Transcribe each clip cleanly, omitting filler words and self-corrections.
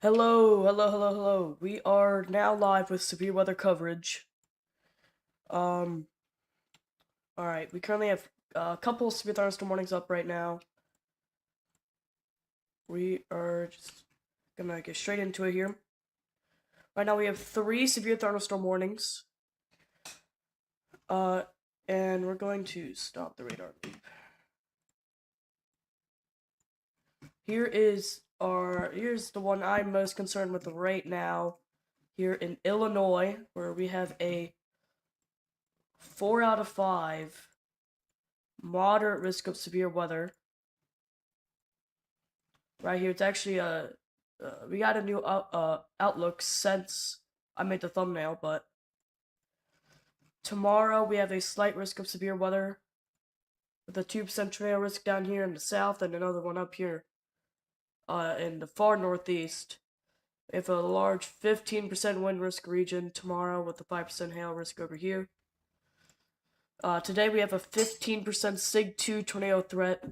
Hello. We are now live with severe weather coverage. Um, alright, we currently have a couple of severe thunderstorm warnings up right now. We are just gonna get straight into it here. Right now we have 3 severe thunderstorm warnings. And we're going to stop the radar loop. Here's the one I'm most concerned with right now. Here in Illinois, where we have a 4 out of 5 moderate risk of severe weather. Right here, it's actually we got a new outlook since I made the thumbnail, but tomorrow we have a slight risk of severe weather with a 2% tornado risk down here in the south and another one up here in the far northeast. We have a large 15% wind risk region tomorrow with a 5% hail risk over here. Today we have a 15% SIG 2 tornado threat.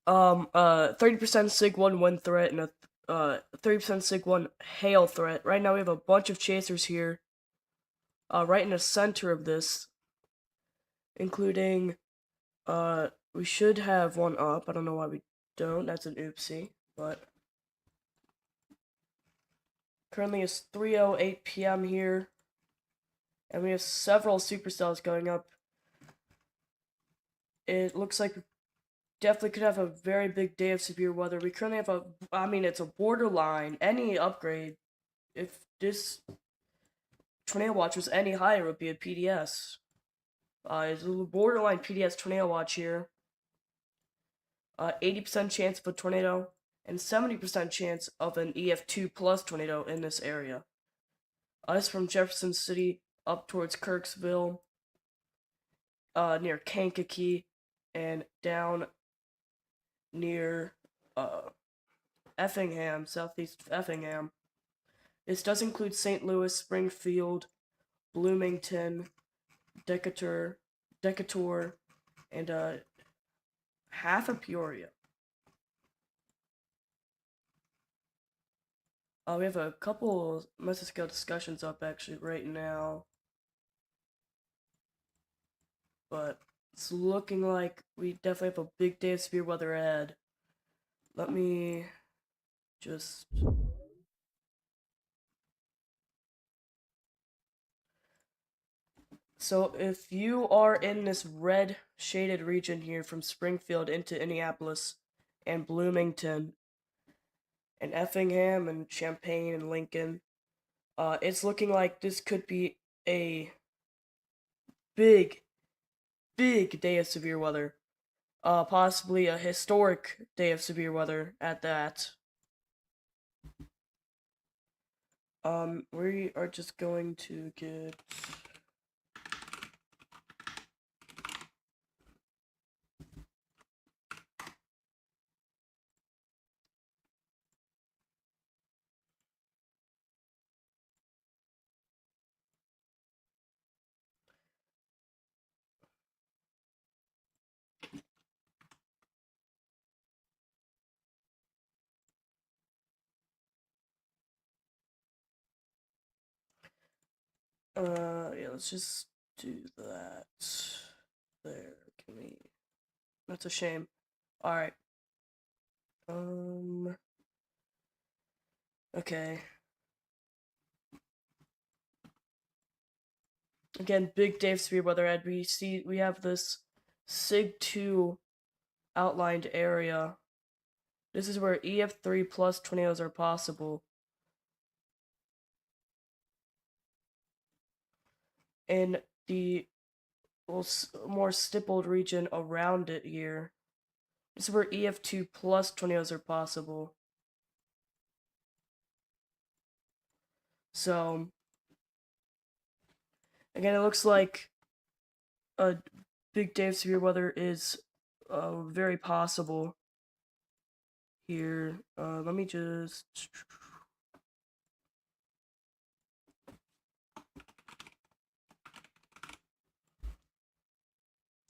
30% SIG 1 wind threat and a 30% SIG 1 hail threat. Right now we have a bunch of chasers here, right in the center of this, including, we should have one up. I don't know why we don't. That's an oopsie, but currently it's 3:08 p.m. here, and we have several supercells going up. It looks like we definitely could have a very big day of severe weather. We currently have it's a borderline. Any upgrade, if this tornado watch was any higher, it would be a PDS. It's a borderline PDS tornado watch here. 80% chance of a tornado and 70% chance of an EF2 plus tornado in this area. This from Jefferson City up towards Kirksville, near Kankakee, and down near Effingham, southeast Effingham. This does include St. Louis, Springfield, Bloomington, Decatur, and half of Peoria. We have a couple mesoscale discussions up actually right now, but it's looking like we definitely have a big day of severe weather ahead. Let me just... So if you are in this red shaded region here from Springfield into Indianapolis and Bloomington and Effingham and Champaign and Lincoln, it's looking like this could be a big day of severe weather. Possibly a historic day of severe weather at that. We are just going to get... yeah, let's just do that. There, can we... That's a shame. Alright. Okay. Again, big day of severe weather ahead. We have this SIG 2 outlined area. This is where EF3 plus tornadoes are possible. In the more stippled region around it here, this is where EF2 plus tornadoes are possible. So, again, it looks like a big day of severe weather is very possible here. Let me just...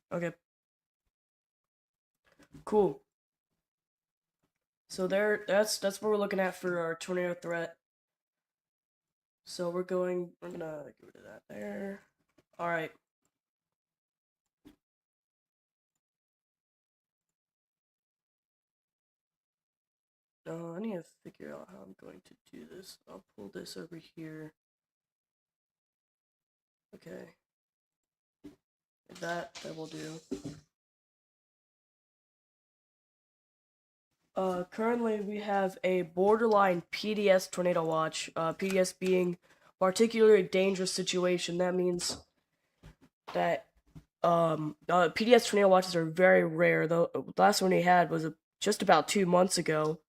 Okay. Cool. So that's what we're looking at for our tornado threat. So we're gonna get rid of that there. All right. I need to figure out how I'm going to do this. I'll pull this over here. Okay. That will do. Currently we have a borderline PDS tornado watch. PDS being particularly dangerous situation. That means that PDS tornado watches are very rare. The last one we had was just about 2 months ago.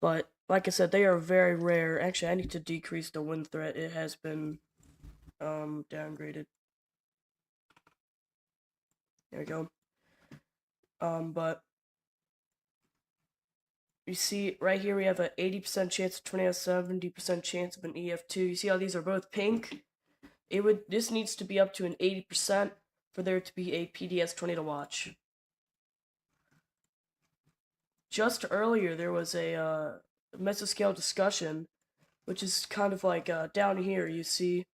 But like I said, they are very rare. Actually, I need to decrease the wind threat. It has been downgraded. There we go. But you see right here we have an 80% chance of tornado, 70% chance of an EF2. You see how these are both pink? This needs to be up to an 80% for there to be a PDS tornado watch. Just earlier there was a mesoscale discussion, which is kind of like down here. You see,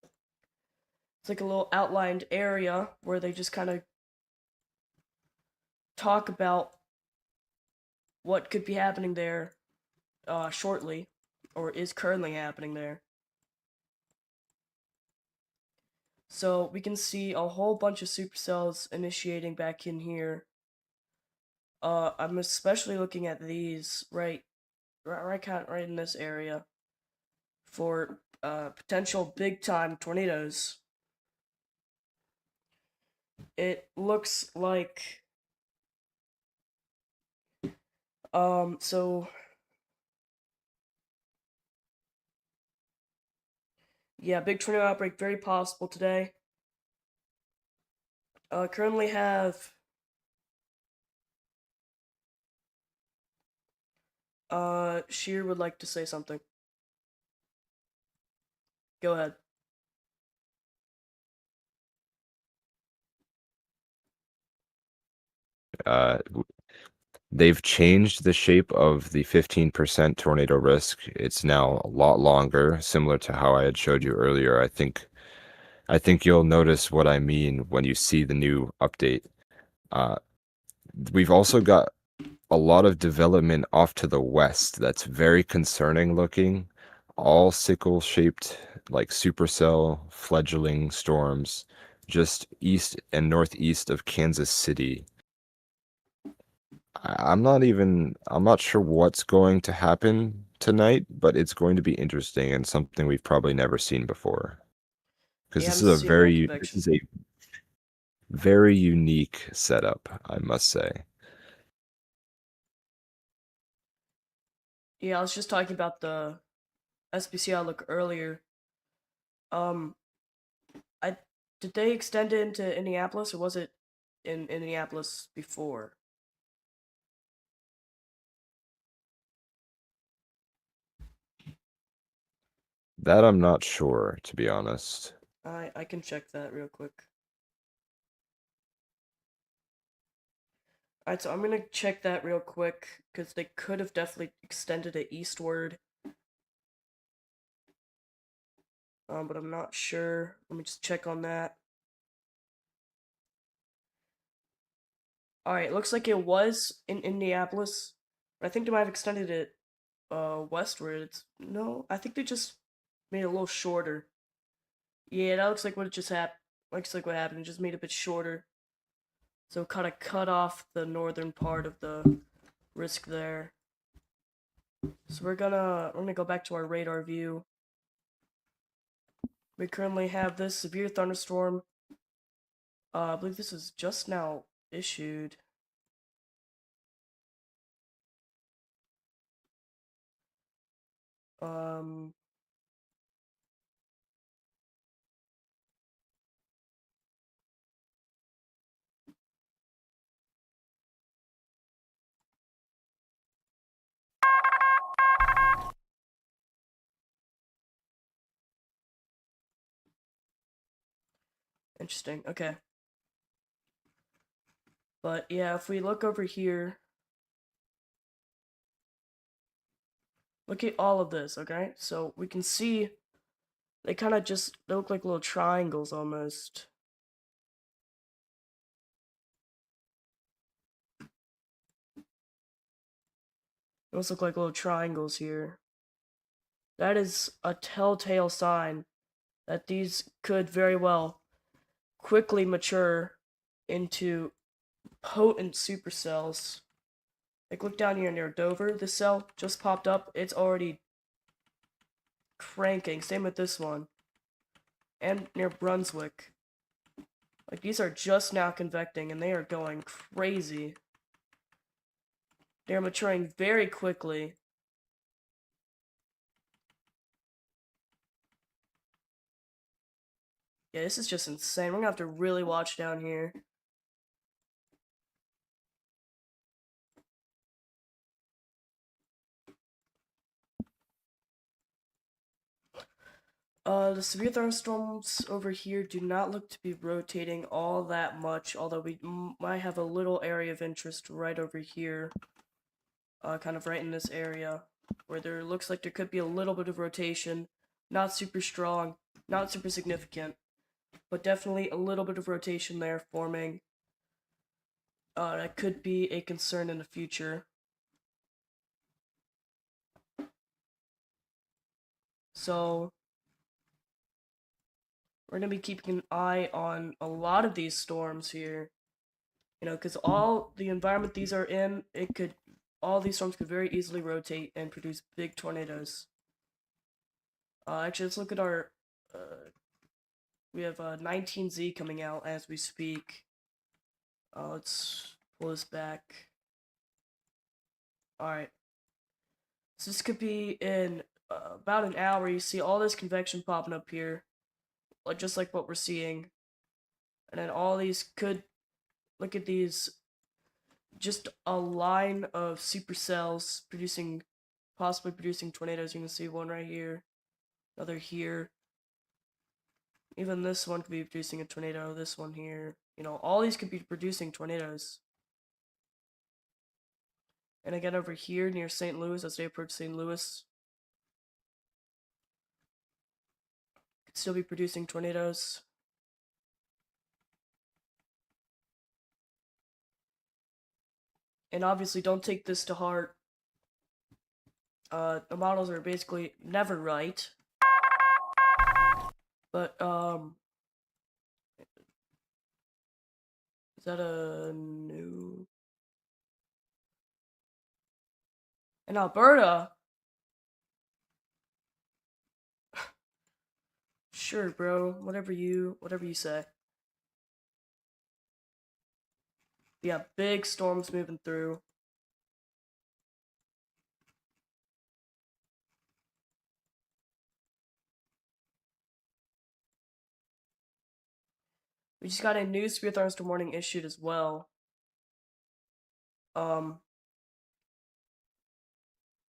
it's like a little outlined area where they just kind of talk about what could be happening there shortly, or is currently happening there. So we can see a whole bunch of supercells initiating back in here. I'm especially looking at these right in this area for potential big time tornadoes. It looks like so yeah, big tornado outbreak very possible today. Currently have Sheer would like to say something. Go ahead. Uh, they've changed the shape of the 15% tornado risk. It's now a lot longer, similar to how I had showed you earlier. I think you'll notice what I mean when you see the new update. Uh, we've also got a lot of development off to the west that's very concerning looking. All sickle-shaped, like supercell fledgling storms, just east and northeast of Kansas City. I'm not sure what's going to happen tonight, but it's going to be interesting and something we've probably never seen before. Because Yeah, I'm seeing that this convection. is a very unique setup, I must say. Yeah, I was just talking about the SBC outlook earlier. Um, I did they extend it into Indianapolis, or was it in Indianapolis before? That I'm not sure, to be honest. I can check that real quick. Alright, so I'm gonna check that real quick because they could have definitely extended it eastward. But I'm not sure. Let me just check on that. Alright, looks like it was in Indianapolis, but I think they might have extended it westward. No, I think they just made it a little shorter. Yeah, that looks like what it just happened. Looks like what happened. It just made it a bit shorter. So kind of cut off the northern part of the risk there. So we're gonna go back to our radar view. We currently have this severe thunderstorm. I believe this is just now issued. Um, Interesting. Okay. But yeah, if we look over here, Look at all of this, okay? So we can see they kind of just they look like little triangles almost. Those look like little triangles here. That is a telltale sign that these could very well quickly mature into potent supercells. Like, look down here near Dover. This cell just popped up. It's already cranking. Same with this one. And near Brunswick. Like, these are just now convecting, and they are going crazy. They're maturing very quickly. Yeah, this is just insane. We're gonna have to really watch down here. The severe thunderstorms over here do not look to be rotating all that much, although we might have a little area of interest right over here. Kind of right in this area, where there looks like there could be a little bit of rotation. Not super strong, not super significant, but definitely a little bit of rotation there forming. That could be a concern in the future. So, we're going to be keeping an eye on a lot of these storms here. You know, because all the environment these are in, all these storms could very easily rotate and produce big tornadoes. Actually, let's look at our, we have 19Z coming out as we speak. Let's pull this back. Alright. So this could be in about an hour. You see all this convection popping up here, just like what we're seeing. And then all these could, look at these, just a line of supercells possibly producing tornadoes. You can see one right here, another here. Even this one could be producing a tornado, this one here. You know, all these could be producing tornadoes. And again over here near St. Louis, as they approach St. Louis, could still be producing tornadoes. And obviously don't take this to heart. The models are basically never right. But, is that a new... In Alberta? Sure, bro. Whatever you say. Yeah, big storms moving through. We just got a new severe thunderstorm warning issued as well.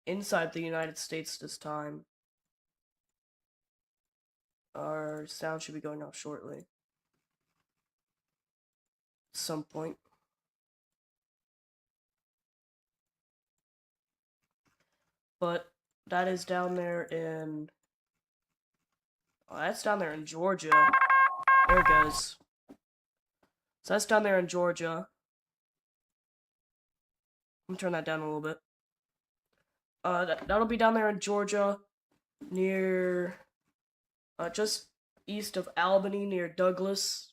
Inside the United States this time. Our sound should be going off shortly. Some point. But that is down there in... Oh, that's down there in Georgia. There it goes. So that's down there in Georgia. I'm gonna turn that down a little bit. That'll be down there in Georgia, near, just east of Albany, near Douglas.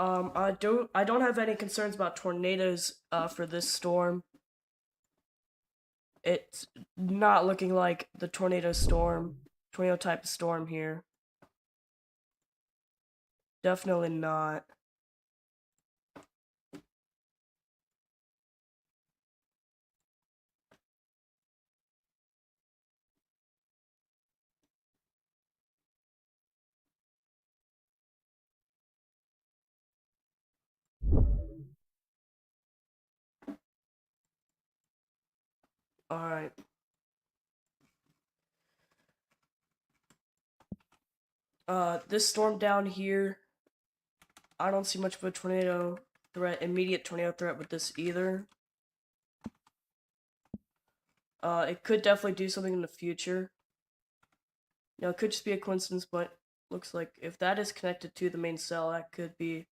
I don't have any concerns about tornadoes, for this storm. It's not looking like the tornado type of storm here. Definitely not. Alright. This storm down here, I don't see much of a tornado threat, immediate tornado threat with this either. It could definitely do something in the future. It could just be a coincidence, but looks like if that is connected to the main cell, that could be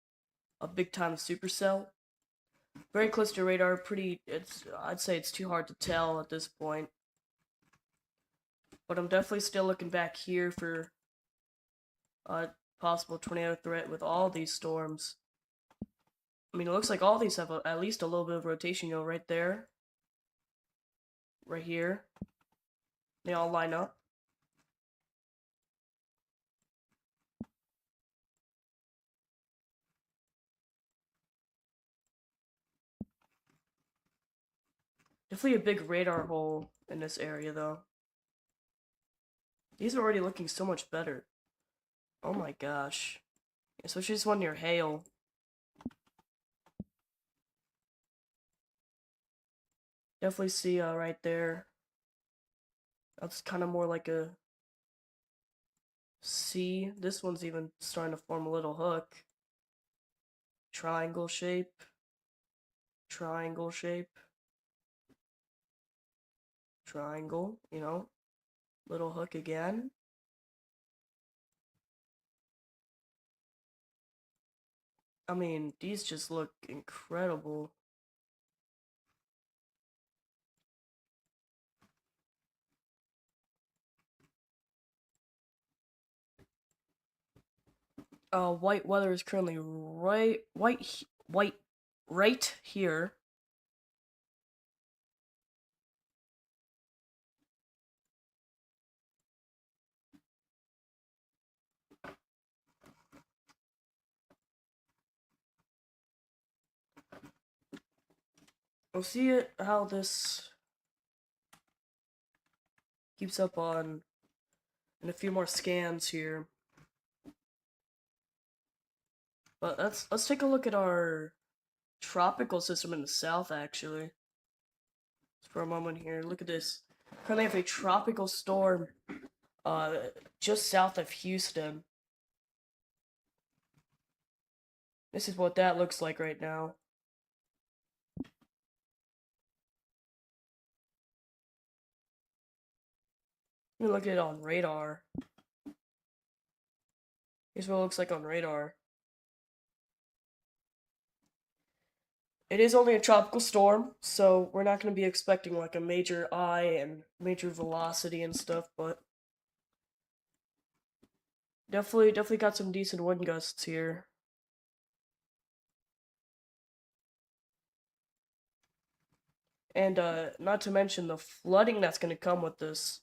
a big time supercell. Very close to radar, I'd say it's too hard to tell at this point. But I'm definitely still looking back here for a possible tornado threat with all these storms. I mean, it looks like all these have at least a little bit of rotation, right there. Right here. They all line up. Definitely a big radar hole in this area, though. These are already looking so much better. Oh my gosh. Especially this one near hail. Definitely see right there. That's kind of more like a C. This one's even starting to form a little hook. Triangle shape. Triangle shape. Triangle, little hook again. I mean, these just look incredible. White weather is currently right here. We'll see how this keeps up on in a few more scans here. But let's take a look at our tropical system in the south, actually. Just for a moment here. Look at this. Currently have a tropical storm just south of Houston. This is what that looks like right now. Let me look at it on radar. Here's what it looks like on radar. It is only a tropical storm, so we're not going to be expecting like a major eye and major velocity and stuff, but definitely got some decent wind gusts here. And not to mention the flooding that's going to come with this.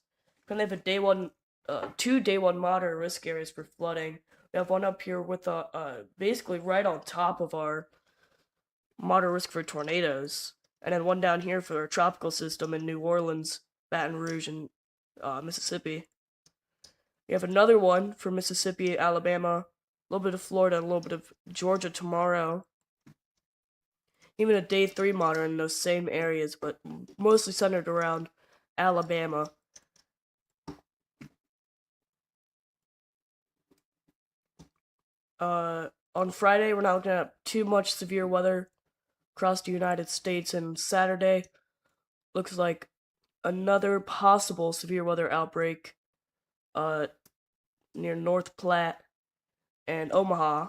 We're going to have two day one moderate risk areas for flooding. We have one up here with basically right on top of our moderate risk for tornadoes, and then one down here for a tropical system in New Orleans, Baton Rouge, and Mississippi. We have another one for Mississippi, Alabama, a little bit of Florida, and a little bit of Georgia tomorrow. Even a day 3 moderate in those same areas, but mostly centered around Alabama. On Friday, we're not looking at too much severe weather across the United States, and Saturday looks like another possible severe weather outbreak near North Platte and Omaha.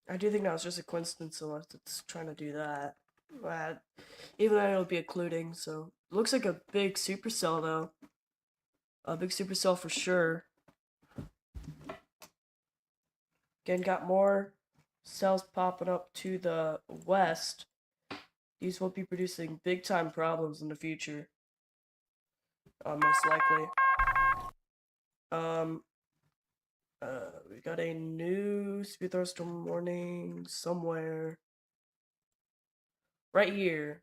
I do think that was just a coincidence unless it's trying to do that. But even then, it'll be occluding, so looks like a big supercell though. A big supercell for sure. Again, got more cells popping up to the west. These will be producing big time problems in the future. Most likely. Um, We got a new speed thunderstorm warning somewhere. Right here.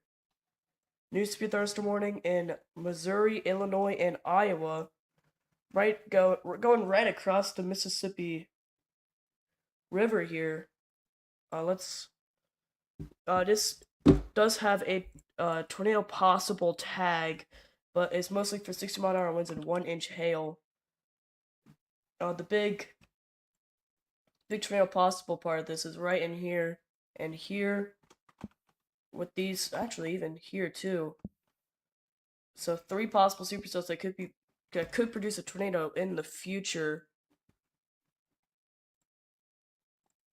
New speed thunderstorm warning in Missouri, Illinois, and Iowa. We're going right across the Mississippi River here. Let's. This does have a tornado possible tag, but it's mostly for 60-mile-an-hour winds and 1-inch hail. The big tornado possible part of this is right in here and here. With these, actually, even here too. So 3 possible supercells that could produce a tornado in the future.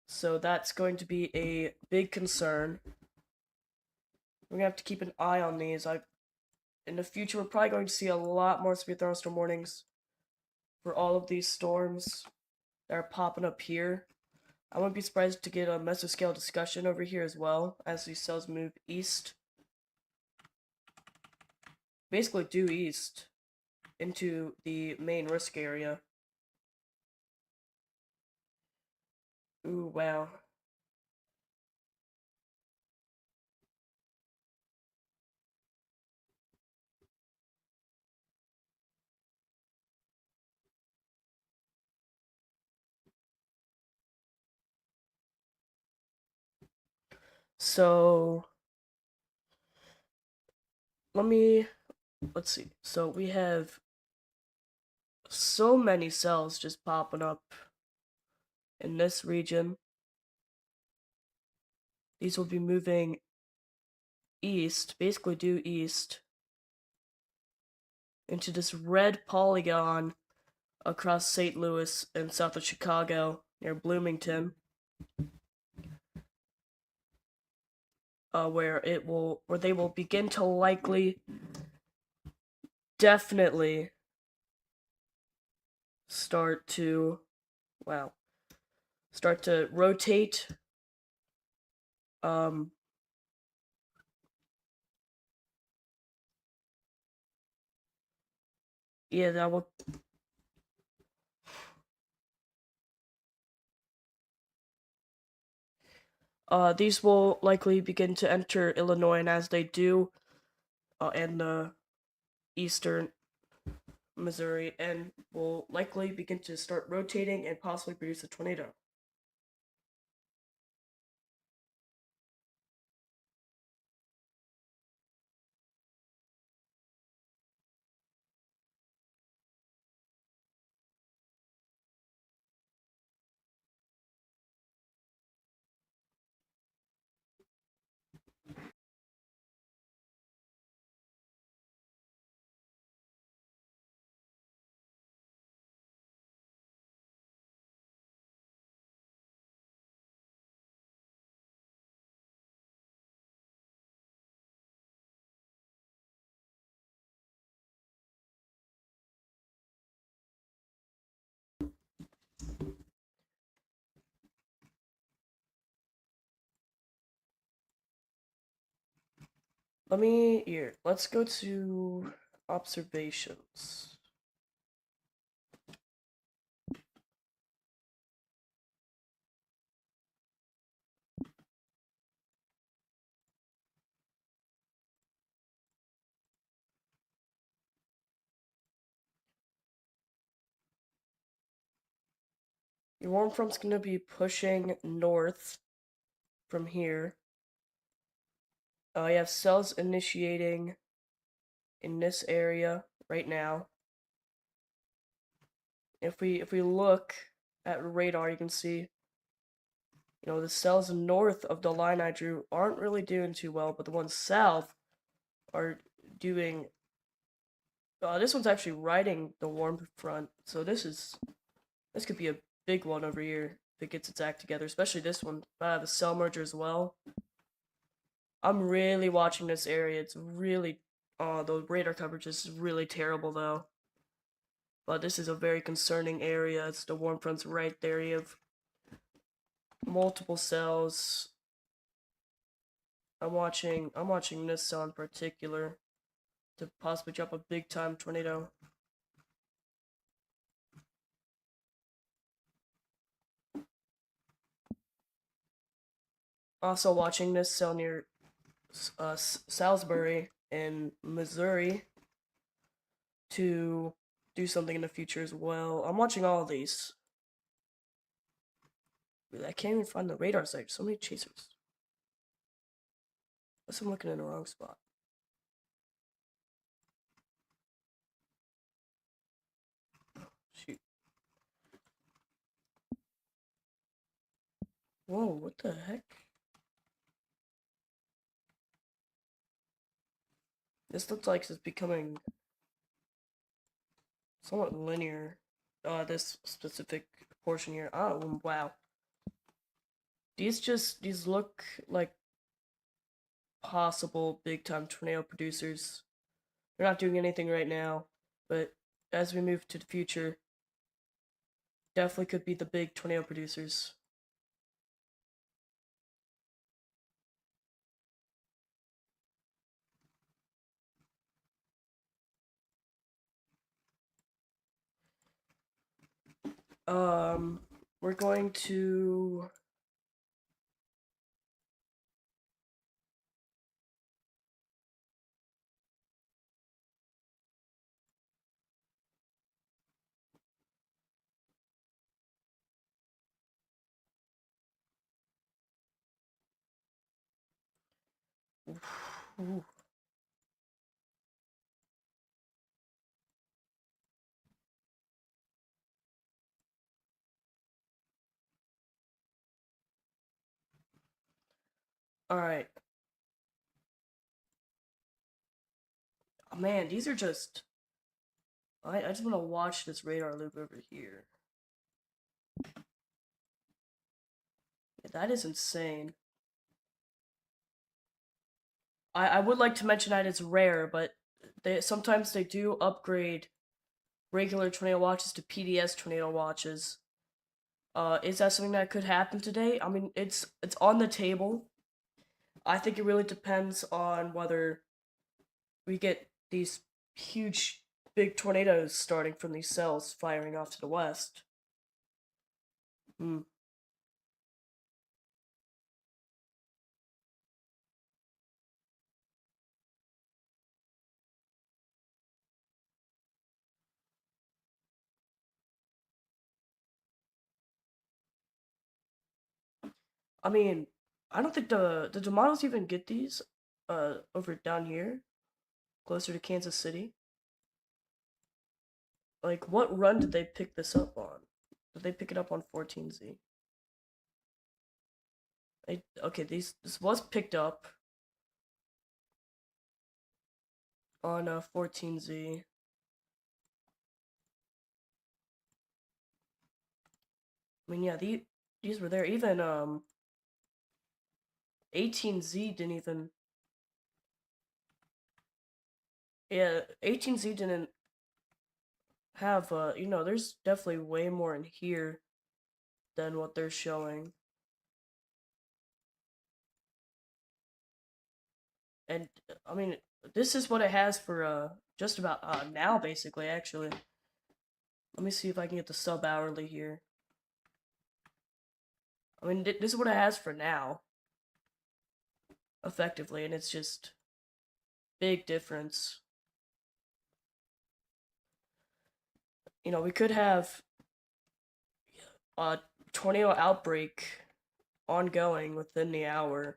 So that's going to be a big concern. We're gonna have to keep an eye on these. In the future, we're probably going to see a lot more severe thunderstorm warnings for all of these storms that are popping up here. I wouldn't be surprised to get a mesoscale discussion over here as well as these cells move east. Basically due east into the main risk area. Ooh, wow. So let's see. So we have so many cells just popping up in this region. These will be moving east, basically due east, into this red polygon across St. Louis and south of Chicago near Bloomington, where they will begin to likely, definitely start to, wow, start to rotate. Yeah, that will. These will likely begin to enter Illinois, and as they do, and the eastern Missouri, and will likely begin to start rotating and possibly produce a tornado. Let's go to observations. Your warm front's going to be pushing north from here. You have cells initiating in this area right now. If we look at radar, you can see, the cells north of the line I drew aren't really doing too well, but the ones south are doing. This one's actually riding the warm front, so this could be a big one over here if it gets its act together. Especially this one. I have a cell merger as well. I'm really watching this area. It's really, the radar coverage is really terrible though. But this is a very concerning area. It's the warm front's right there. You have multiple cells. I'm watching this cell in particular to possibly drop a big time tornado. Also watching this cell near Salisbury in Missouri to do something in the future as well. I'm watching all of these. I can't even find the radar site. So many chasers. Unless I'm looking in the wrong spot. Shoot. Whoa, what the heck? This looks like it's becoming somewhat linear. This specific portion here. Oh, wow. These look like possible big time tornado producers. They're not doing anything right now, but as we move to the future, definitely could be the big tornado producers. Um, we're going to. Ooh. All right. Oh, man, these are just. I just want to watch this radar loop over here. Yeah, that is insane. I would like to mention that it's rare, but sometimes they do upgrade regular tornado watches to PDS tornado watches. Is that something that could happen today? I mean, it's on the table. I think it really depends on whether we get these huge, big tornadoes starting from these cells firing off to the west. Hmm. I mean, I don't think the models even get these over down here, closer to Kansas City. Like, what run did they pick this up on? Did they pick it up on 14Z? Okay, this was picked up on 14Z. I mean, yeah, these were there. Even 18Z didn't even. Yeah, 18Z didn't have. There's definitely way more in here than what they're showing. And I mean, this is what it has for just about now, basically. Actually, let me see if I can get the sub hourly here. I mean, this is what it has for now, effectively, and it's just big difference. We could have a tornado outbreak ongoing within the hour.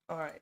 All right.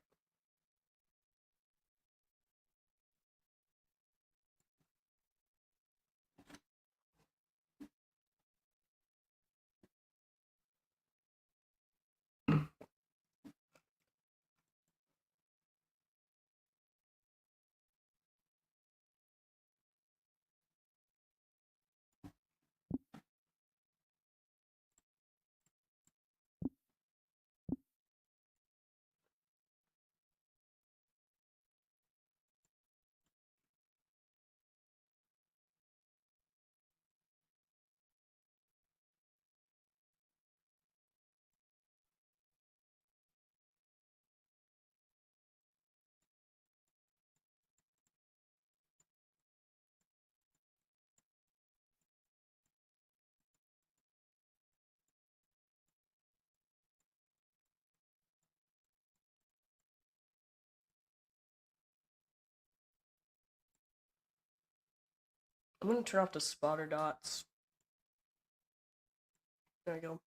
I'm gonna turn off the spotter dots. There we go.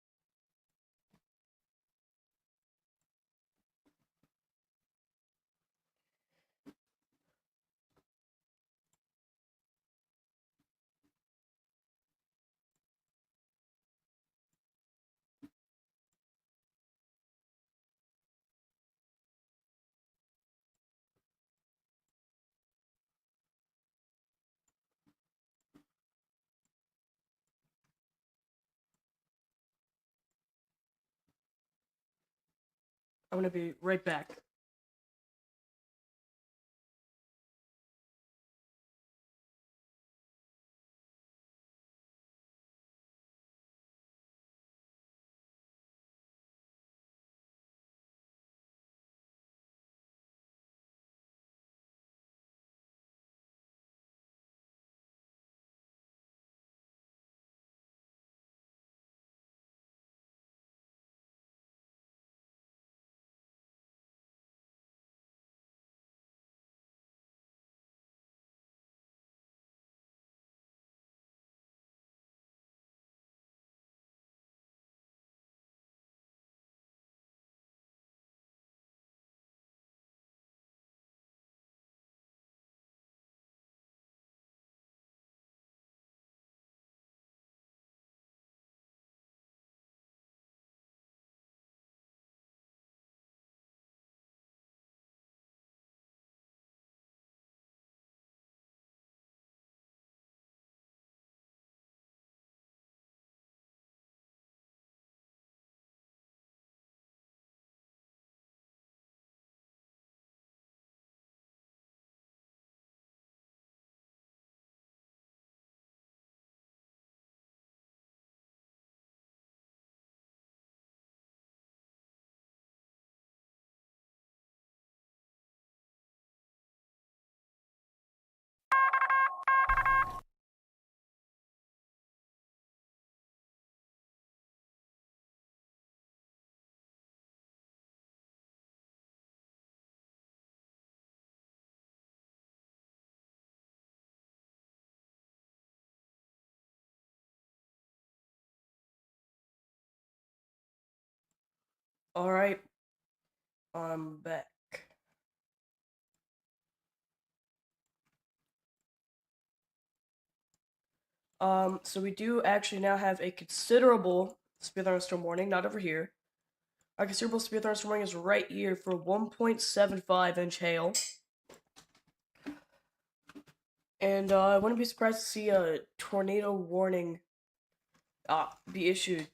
I'm gonna be right back. All right, I'm back. So we do actually now have a considerable speed thunderstorm warning, not over here. Our considerable speed thunderstorm warning is right here for 1.75-inch hail. And I wouldn't be surprised to see a tornado warning be issued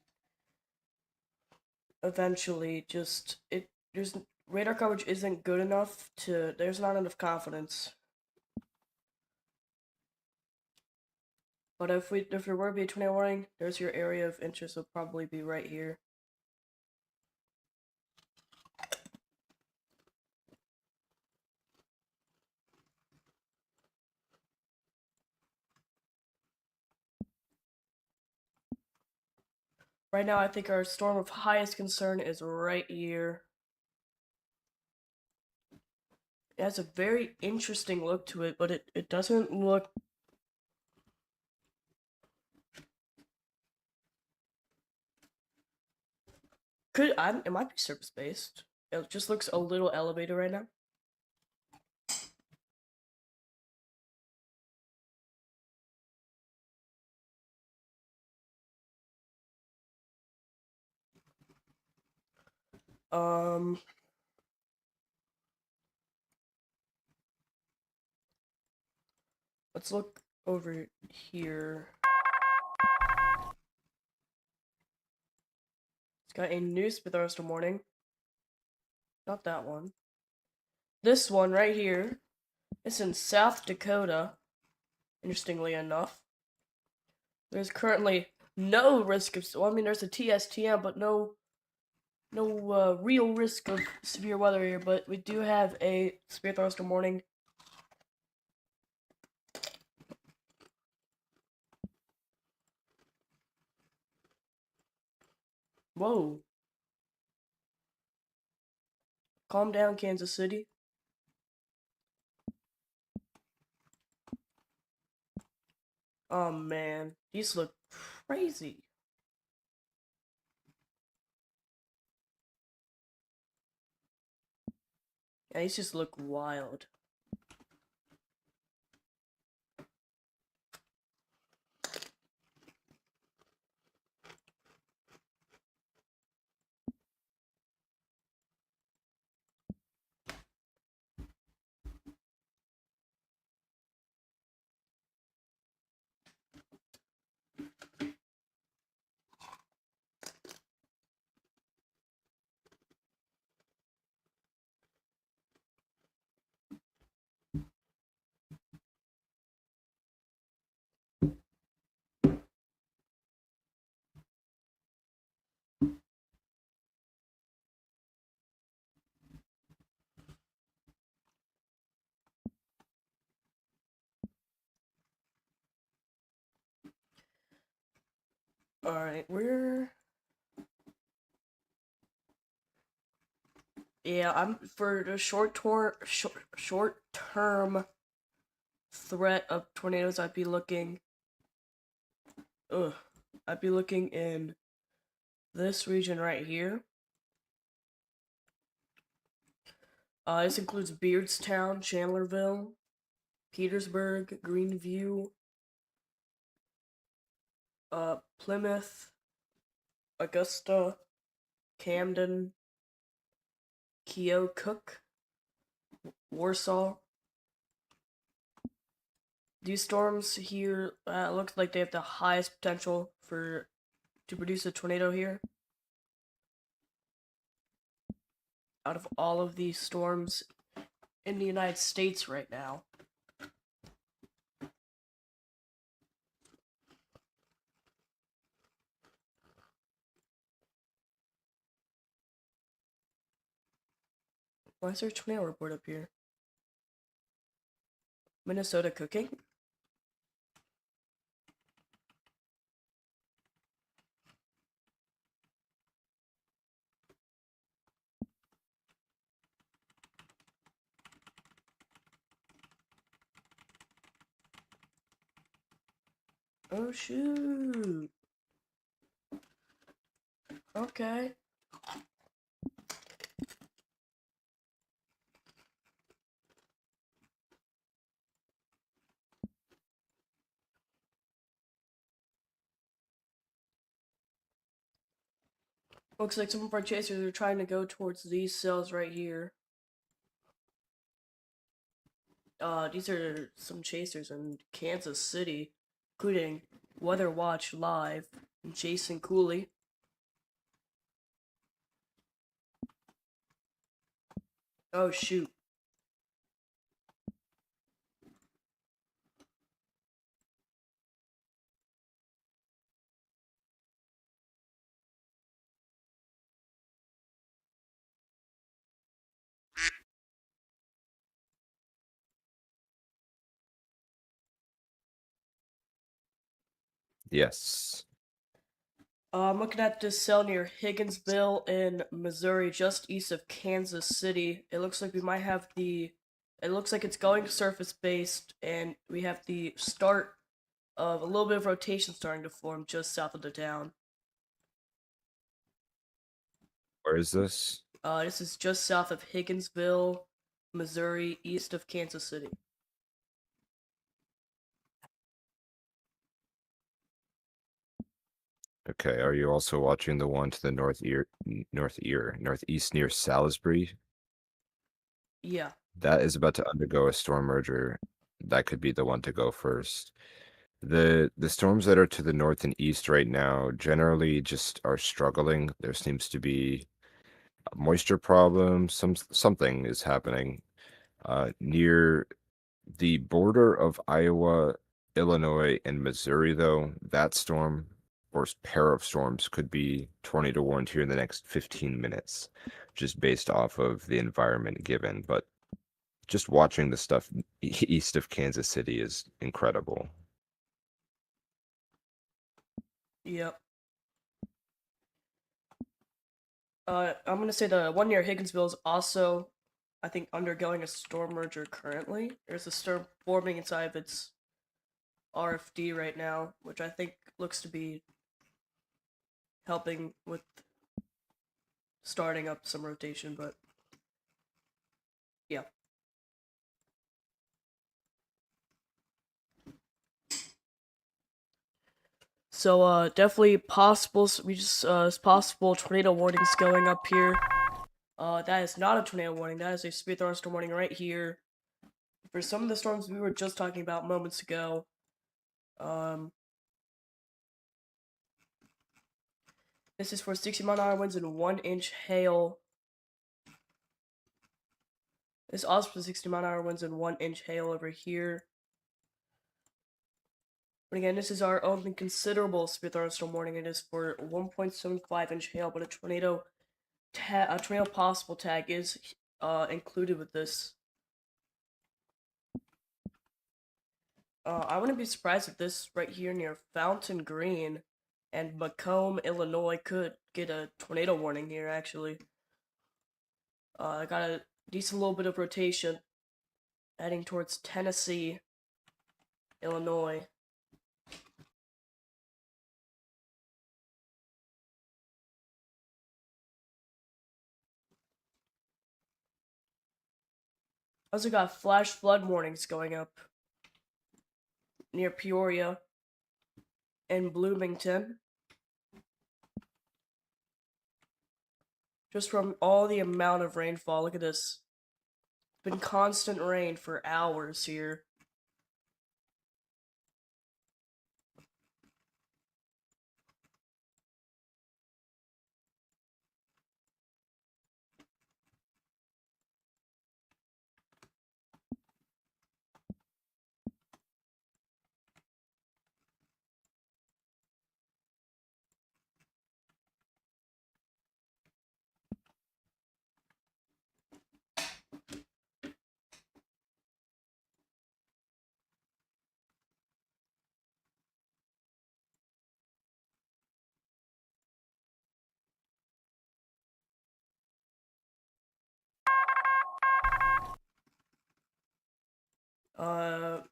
eventually. Just there's radar coverage isn't good enough to there's not enough confidence. But if there were to be a tornado warning, there's your area of interest would probably be right here. Right now, I think our storm of highest concern is right here. It has a very interesting look to it, but it doesn't look. It might be surface based. It just looks a little elevated right now. Um, let's look over here. It's got a new Spitharster warning. Not that one. This one right here. It's in South Dakota. Interestingly enough, there's currently no risk of. Well, I mean, there's a TSTM, but no real risk of severe weather here. But we do have a severe thunderstorm warning. Whoa! Calm down, Kansas City. Oh man, these look crazy. Yeah, these just look wild. All right, we're yeah. I'm for the short term threat of tornadoes. I'd be looking. Ugh, I'd be looking in this region right here. This includes Beardstown, Chandlerville, Petersburg, Greenview, Plymouth, Augusta, Camden, Keokuk, Warsaw. These storms here looks like they have the highest potential for to produce a tornado here. Out of all of these storms in the United States right now. Why is there a tornado report up here? Minnesota cooking? Oh shoot. Okay. Looks like some of our chasers are trying to go towards these cells right here. These are some chasers in Kansas City, including Weather Watch Live and Jason Cooley. Oh shoot. Yes. I'm looking at this cell near Higginsville in Missouri, just east of Kansas City. It looks like we might have the. It looks like it's going surface based, and we have the start of a little bit of rotation starting to form just south of the town. Where is this? This is just south of Higginsville, Missouri, east of Kansas City. Okay, are you also watching the one to the northeast near Salisbury? Yeah. That is about to undergo a storm merger. That could be the one to go first. The storms that are to the north and east right now generally just are struggling. There seems to be a moisture problem. Something is happening. Near the border of Iowa, Illinois, and Missouri, though, that storm or pair of storms could be tornado warned here in the next 15 minutes, just based off of the environment given. But just watching the stuff east of Kansas City is incredible. Yep. I'm gonna say the one near Higginsville is also, I think, undergoing a storm merger currently. There's a storm forming inside of its RFD right now, which I think looks to be helping with starting up some rotation, but yeah. So definitely possible. We just possible tornado warnings going up here. That is not a tornado warning. That is a severe thunderstorm warning right here. For some of the storms we were just talking about moments ago. Um, this is for 60-mile-an-hour winds and 1-inch hail. This is also for 60-mile-an-hour winds and 1-inch hail over here. But again, this is our only considerable severe thunderstorm warning. It is for 1.75-inch hail, but a tornado possible tag is included with this. I wouldn't be surprised if this right here near Fountain Green and Macomb, Illinois could get a tornado warning here, actually. I got a decent little bit of rotation heading towards Tennessee, Illinois. Also got flash flood warnings going up near Peoria and Bloomington. Just from all the amount of rainfall. Look at this. It's been constant rain for hours here.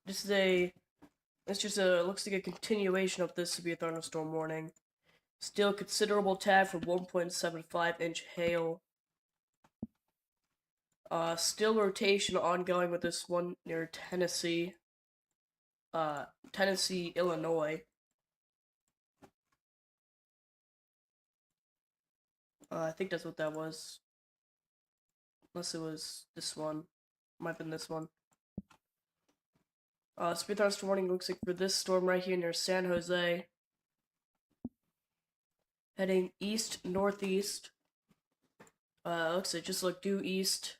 This is a It's just looks like a continuation of this severe thunderstorm warning. Still considerable tag for 1.75-inch hail. Still rotation ongoing with this one near Tennessee. Tennessee, Illinois. I think that's what that was. Unless it was this one. Might have been this one. Severe thunderstorm warning looks like for this storm right here near San Jose. Heading east-northeast. Looks like just look due east.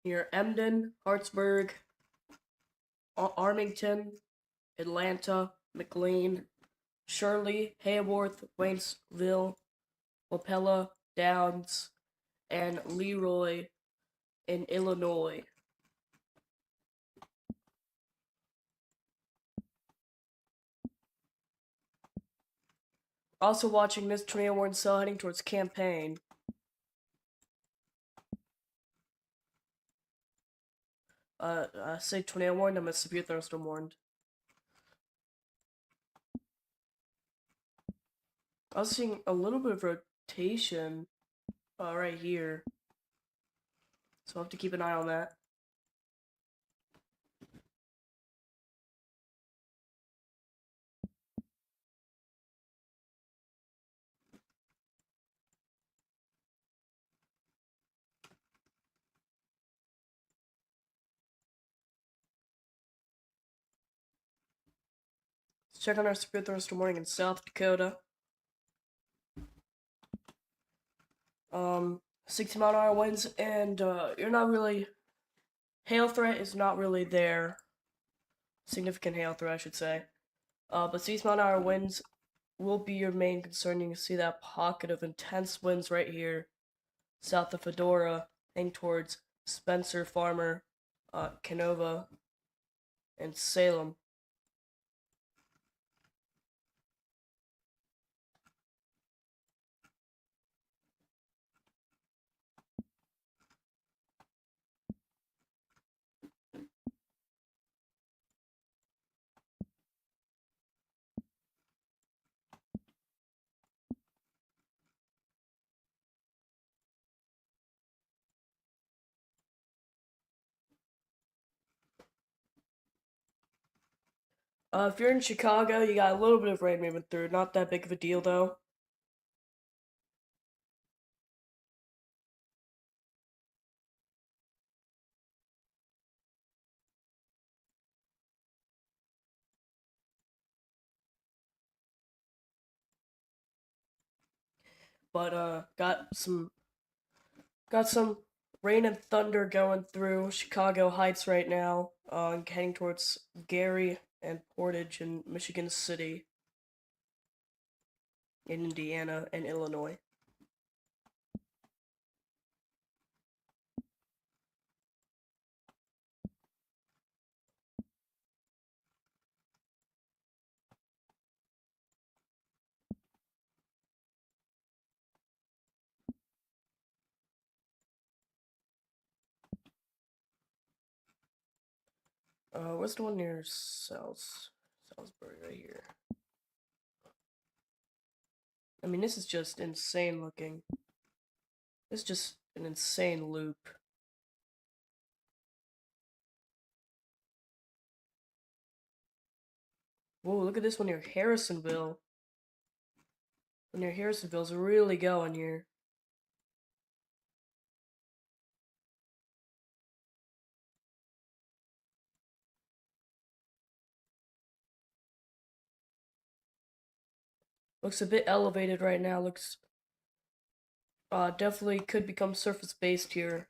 Near Emden, Hartsburg, Armington, Atlanta, McLean, Shirley, Hayworth, Waynesville, Wapella, Downs, and Leroy in Illinois. Also watching this tornado warning cell heading towards Campaign. Say tornado warned, I'm a severe thunderstorm warned. I was seeing a little bit of rotation right here. So I'll have to keep an eye on that. Let's check on our severe thunderstorm warning in South Dakota. 60-mile-an-hour winds, and you're not really hail threat is not really there. Significant hail threat, I should say. But 60-mile-an-hour winds will be your main concern. You can see that pocket of intense winds right here, south of Fedora, heading towards Spencer, Farmer, Canova, and Salem. If you're in Chicago, you got a little bit of rain moving through. Not that big of a deal, though. But got some rain and thunder going through Chicago Heights right now. Heading towards Gary and Portage in Michigan City, in Indiana and Illinois. Where's the one near Salisbury right here? I mean, this is just insane looking. This is just an insane loop. Whoa, look at this one near Harrisonville. One near Harrisonville's really going here. Looks a bit elevated right now. Looks definitely could become surface based here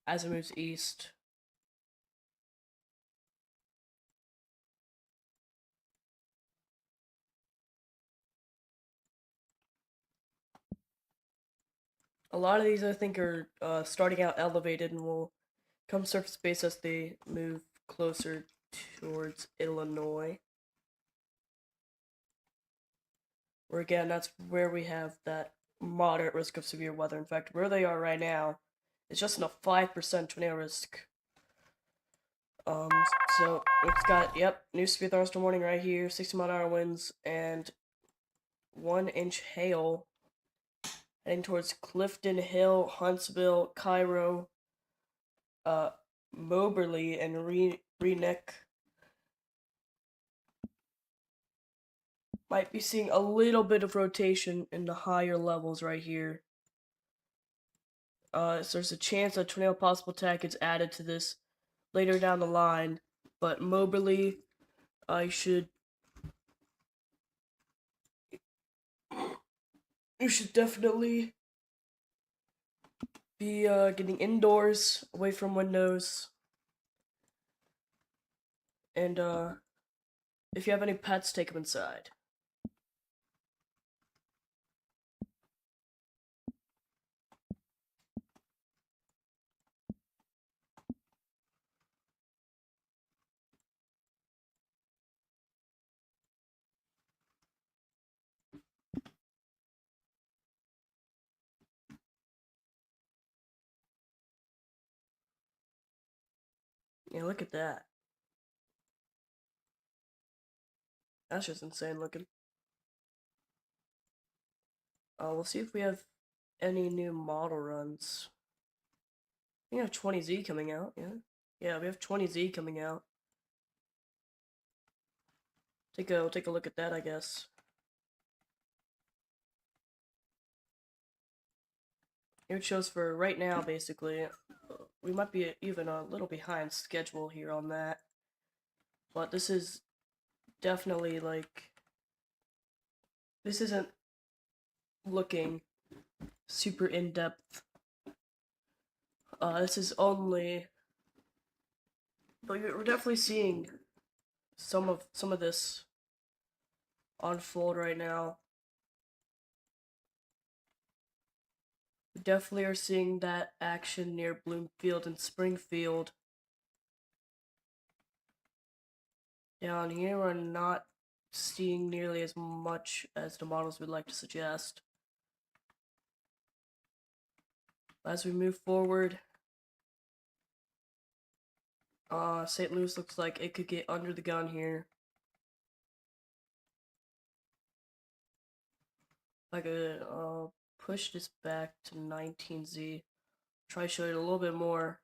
as it moves east. A lot of these I think are starting out elevated and will come surface based as they move closer towards Illinois. Where again, that's where we have that moderate risk of severe weather. In fact, where they are right now is just in a 5% tornado risk. Um, so it's got, yep, new severe thunderstorm warning right here, 60-mile-an-hour winds, and 1-inch hail heading towards Clifton Hill, Huntsville, Cairo, uh, Moberly, and Renick. Might be seeing a little bit of rotation in the higher levels right here. So there's a chance a tornado possible attack gets added to this later down the line, but Moberly, you should definitely be getting indoors, away from windows, and if you have any pets, take them inside. Yeah, look at that. That's just insane looking. We'll see if we have any new model runs. We have 20Z coming out, yeah. Yeah, we have 20Z coming out. Take a look at that, I guess. Here it shows for right now, basically. We might be even a little behind schedule here on that. But this is definitely like... This isn't looking super in-depth. This is only... But we're definitely seeing some of this unfold right now. We definitely are seeing that action near Bloomfield and Springfield. Down here, we're not seeing nearly as much as the models would like to suggest. As we move forward, St. Louis looks like it could get under the gun here. I could push this back to 19Z. Try to show it a little bit more.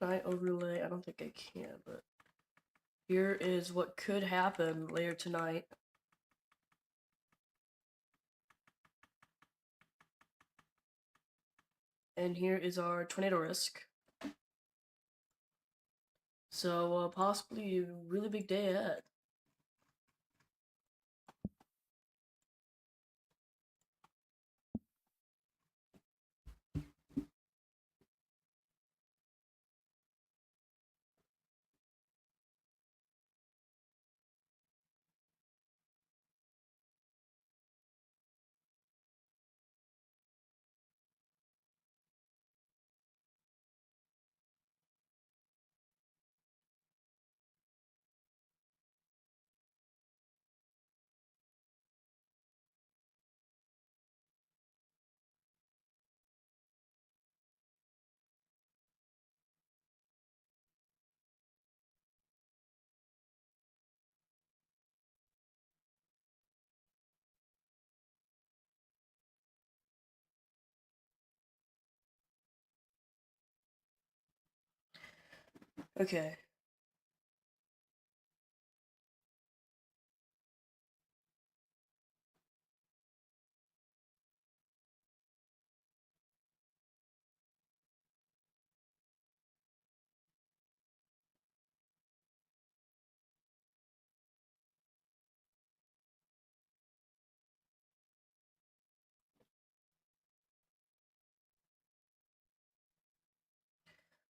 Can I overlay? I don't think I can, but here is what could happen later tonight. And here is our tornado risk. So possibly a really big day ahead. Okay.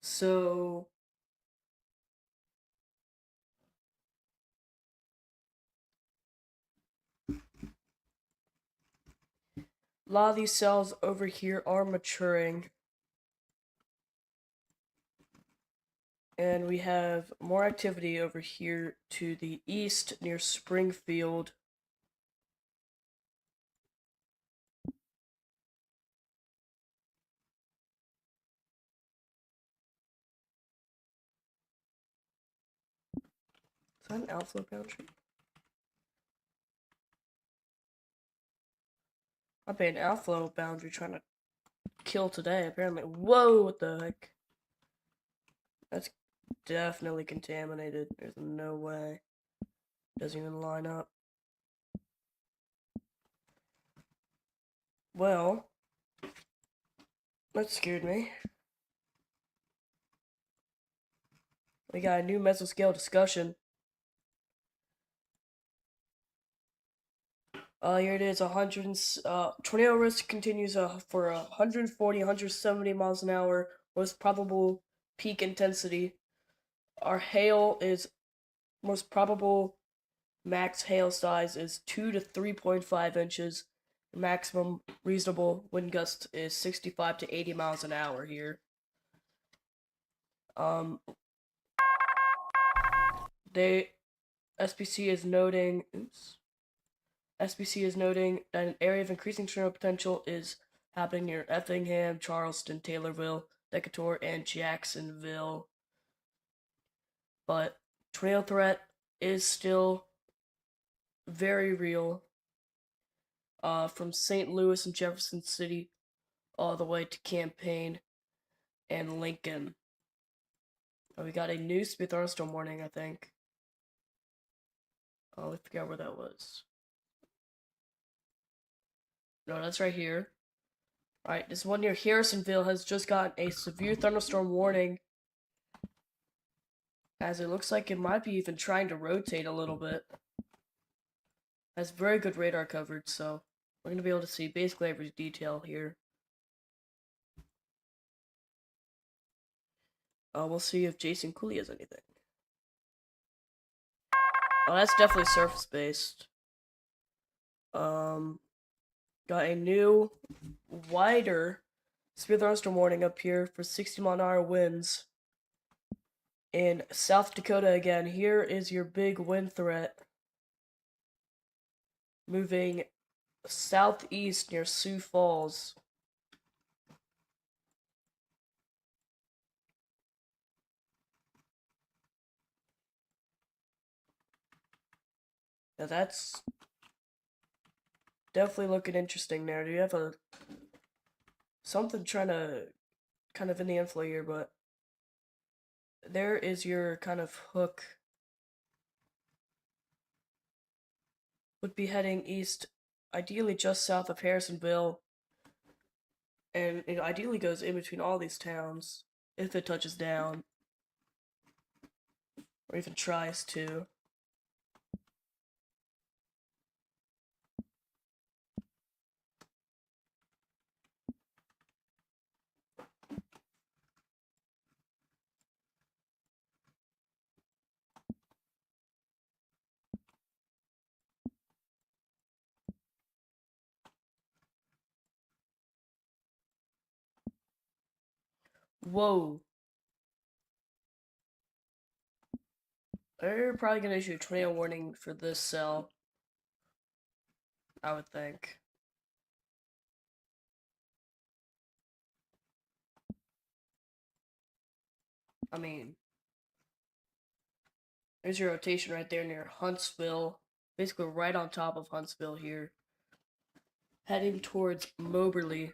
So a lot of these cells over here are maturing. And we have more activity over here to the east near Springfield. Is that an outflow boundary? I've been an outflow boundary trying to kill today, apparently. Whoa, what the heck? That's definitely contaminated. There's no way. Doesn't even line up. Well, that scared me. We got a new mesoscale discussion. Here it is, 100, tornado risk continues for 140, 170 miles an hour, most probable peak intensity. Our hail is, most probable max hail size is 2 to 3.5 inches. Maximum reasonable wind gust is 65 to 80 miles an hour here. They, SPC is noting, SBC is noting that an area of increasing tornado potential is happening near Effingham, Charleston, Taylorville, Decatur, and Jacksonville. But tornado threat is still very real. From St. Louis and Jefferson City all the way to Champaign and Lincoln. We got a new severe thunderstorm warning, I think. Oh, I forgot where that was. No, that's right here. Alright, this one near Harrisonville has just gotten a severe thunderstorm warning. As it looks like it might be even trying to rotate a little bit. Has very good radar coverage, so we're going to be able to see basically every detail here. We'll see if Jason Cooley has anything. Oh, that's definitely surface-based. Got a new, wider severe thunderstorm warning up here for 60-mile-an-hour winds. In South Dakota again, here is your big wind threat. Moving southeast near Sioux Falls. Now that's definitely looking interesting there. Do you have something trying to kind of in the inflow here, but there is your kind of hook. Would be heading east, ideally just south of Harrisonville, and it ideally goes in between all these towns if it touches down, or even tries to. Whoa. They're probably gonna issue a tornado warning for this cell, I would think. I mean, there's your rotation right there near Huntsville. Basically right on top of Huntsville here. Heading towards Moberly.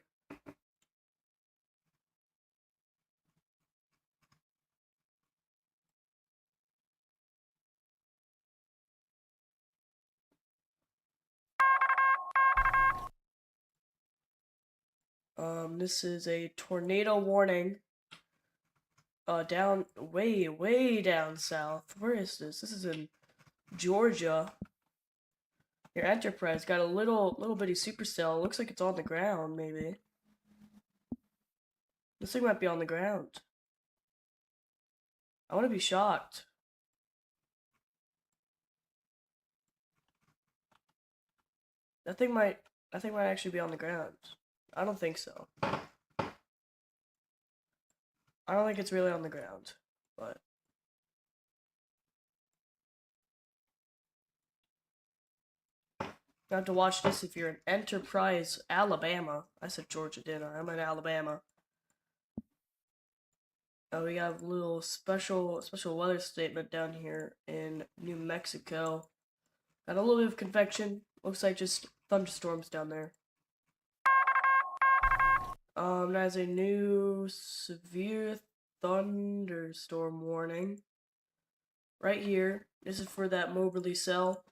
This is a tornado warning. Down way down south. Where is this? This is in Georgia. Your Enterprise got a little bitty supercell. Looks like it's on the ground, maybe. This thing might be on the ground. I want to be shocked. That thing might actually be on the ground. I don't think so. I don't think it's really on the ground, but you have to watch this if you're in Enterprise, Alabama. I said Georgia, didn't I? I'm in Alabama. We got a little special weather statement down here in New Mexico. Got a little bit of convection. Looks like just thunderstorms down there. There's a new severe thunderstorm warning. Right here. This is for that Moberly cell.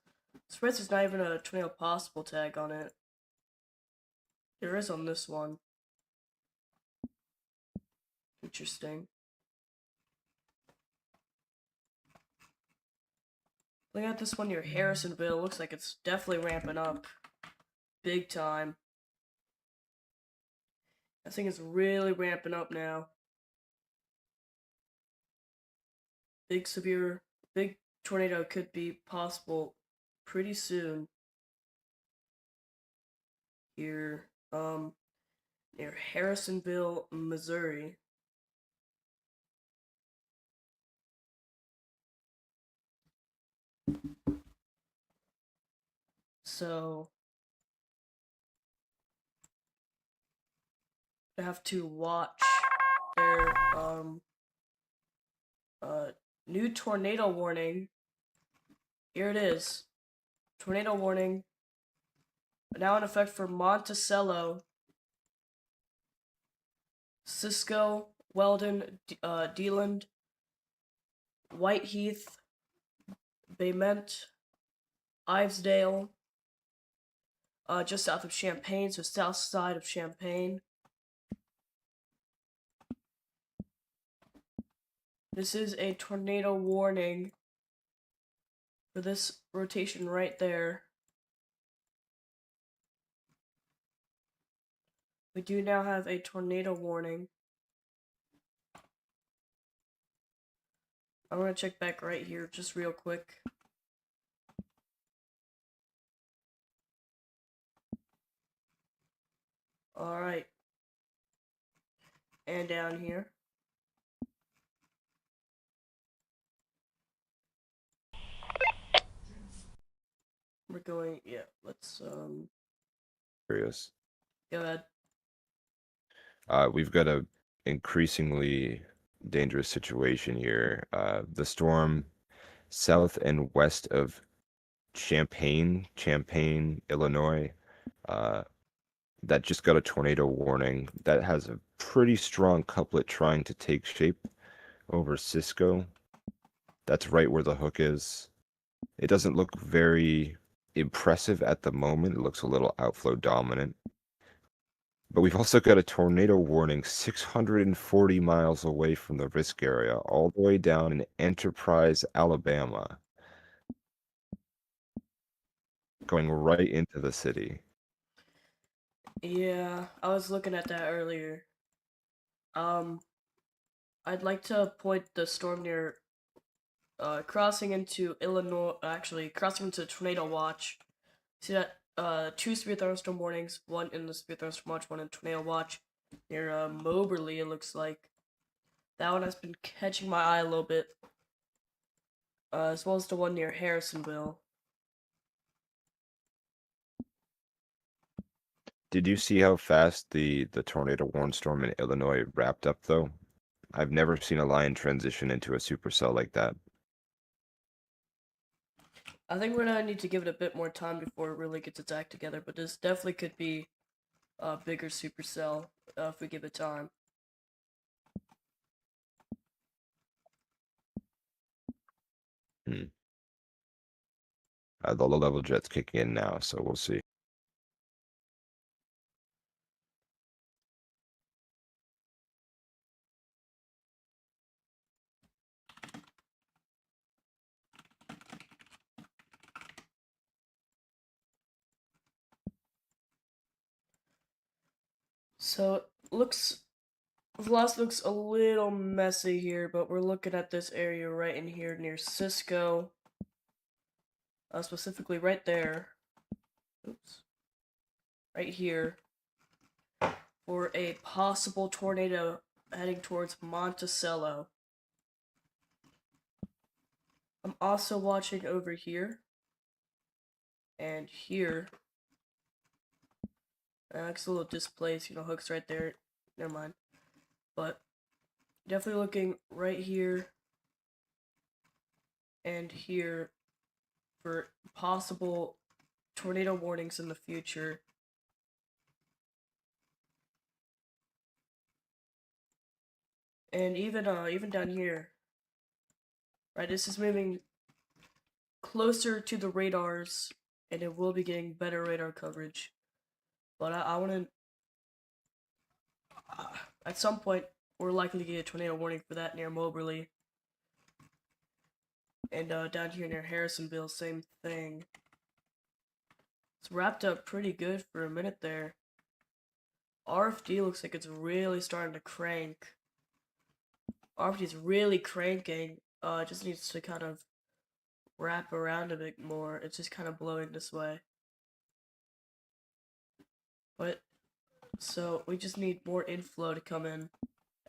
Surprised there's not even a tornado possible tag on it. There is on this one. Interesting. Look at this one near Harrisonville. Looks like it's definitely ramping up. Big time. That thing is really ramping up now. Big tornado could be possible pretty soon. Here, near Harrisonville, Missouri. So, I have to watch their, new tornado warning. Here it is. Tornado warning. Now in effect for Monticello, Cisco, Weldon, Deland, Whiteheath, Bayment, Ivesdale, just south of Champaign, so south side of Champaign. This is a tornado warning for this rotation right there. We do now have a tornado warning. I'm gonna check back right here just real quick. Alright. And down here. We're going, yeah, let's, Curious. go ahead. We've got a increasingly dangerous situation here. The storm south and west of Champaign, Illinois, that just got a tornado warning that has a pretty strong couplet trying to take shape. over Cisco. That's right where the hook is. It doesn't look very impressive at the moment. It looks a little outflow dominant. But we've also got a tornado warning 640 miles away from the risk area, all the way down in Enterprise, Alabama, going right into the city. Yeah, I was looking at that earlier. Um, I'd like to point the storm near crossing into Illinois, actually crossing into tornado watch. See that two severe thunderstorm warnings, one in the severe thunderstorm watch, one in tornado watch near Moberly. It looks like that one has been catching my eye a little bit, as well as the one near Harrisonville. Did you see how fast the tornado warning storm in Illinois wrapped up, though? I've never seen a line transition into a supercell like that. I think we're gonna need to give it a bit more time before it really gets its act together, but this definitely could be a bigger supercell if we give it time. Hmm. The low level jet's kicking in now, so we'll see. So it looks Velocity looks a little messy here, but we're looking at this area right in here near Cisco, specifically right there. Oops, right here for a possible tornado heading towards Monticello. I'm also watching over here and here. It's a little displaced, Hook's right there. Never mind. But definitely looking right here and here for possible tornado warnings in the future. And even down here, right? This is moving closer to the radars, and it will be getting better radar coverage. But I want to, at some point, we're likely to get a tornado warning for that near Moberly. And down here near Harrisonville, same thing. It's wrapped up pretty good for a minute there. RFD looks like it's really starting to crank. RFD is really cranking. It just needs to kind of wrap around a bit more. It's just kind of blowing this way. But so we just need more inflow to come in,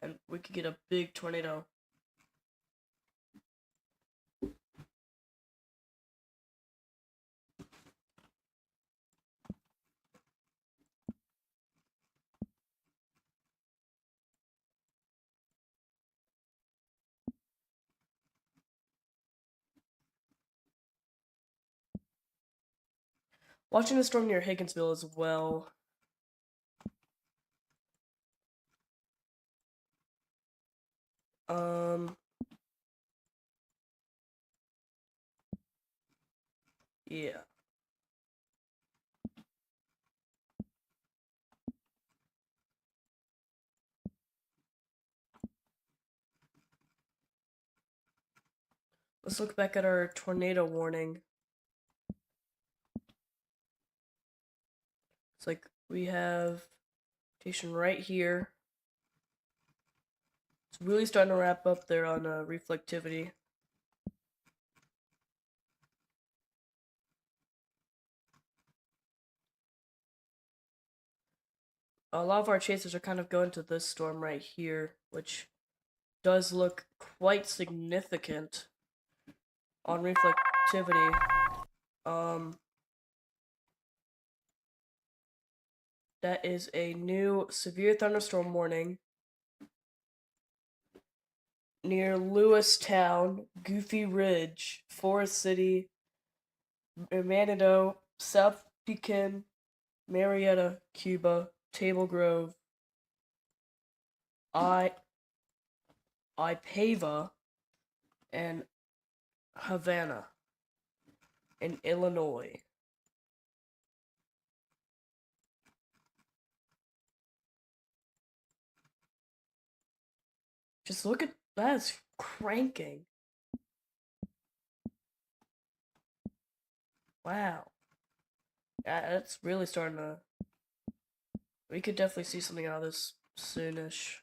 and we could get a big tornado. Watching the storm near Higginsville as well. Um, yeah. Let's look back at our tornado warning. It's like we have station right here. It's really starting to wrap up there on reflectivity. A lot of our chasers are kind of going to this storm right here, which does look quite significant on reflectivity. That is a new severe thunderstorm warning near Lewistown, Goofy Ridge, Forest City, Manitou, South Pekin, Marietta, Cuba, Table Grove, I Ipava, and Havana in Illinois. Just look at that, it's cranking. Wow. That's really starting to. We could definitely see something out of this soonish.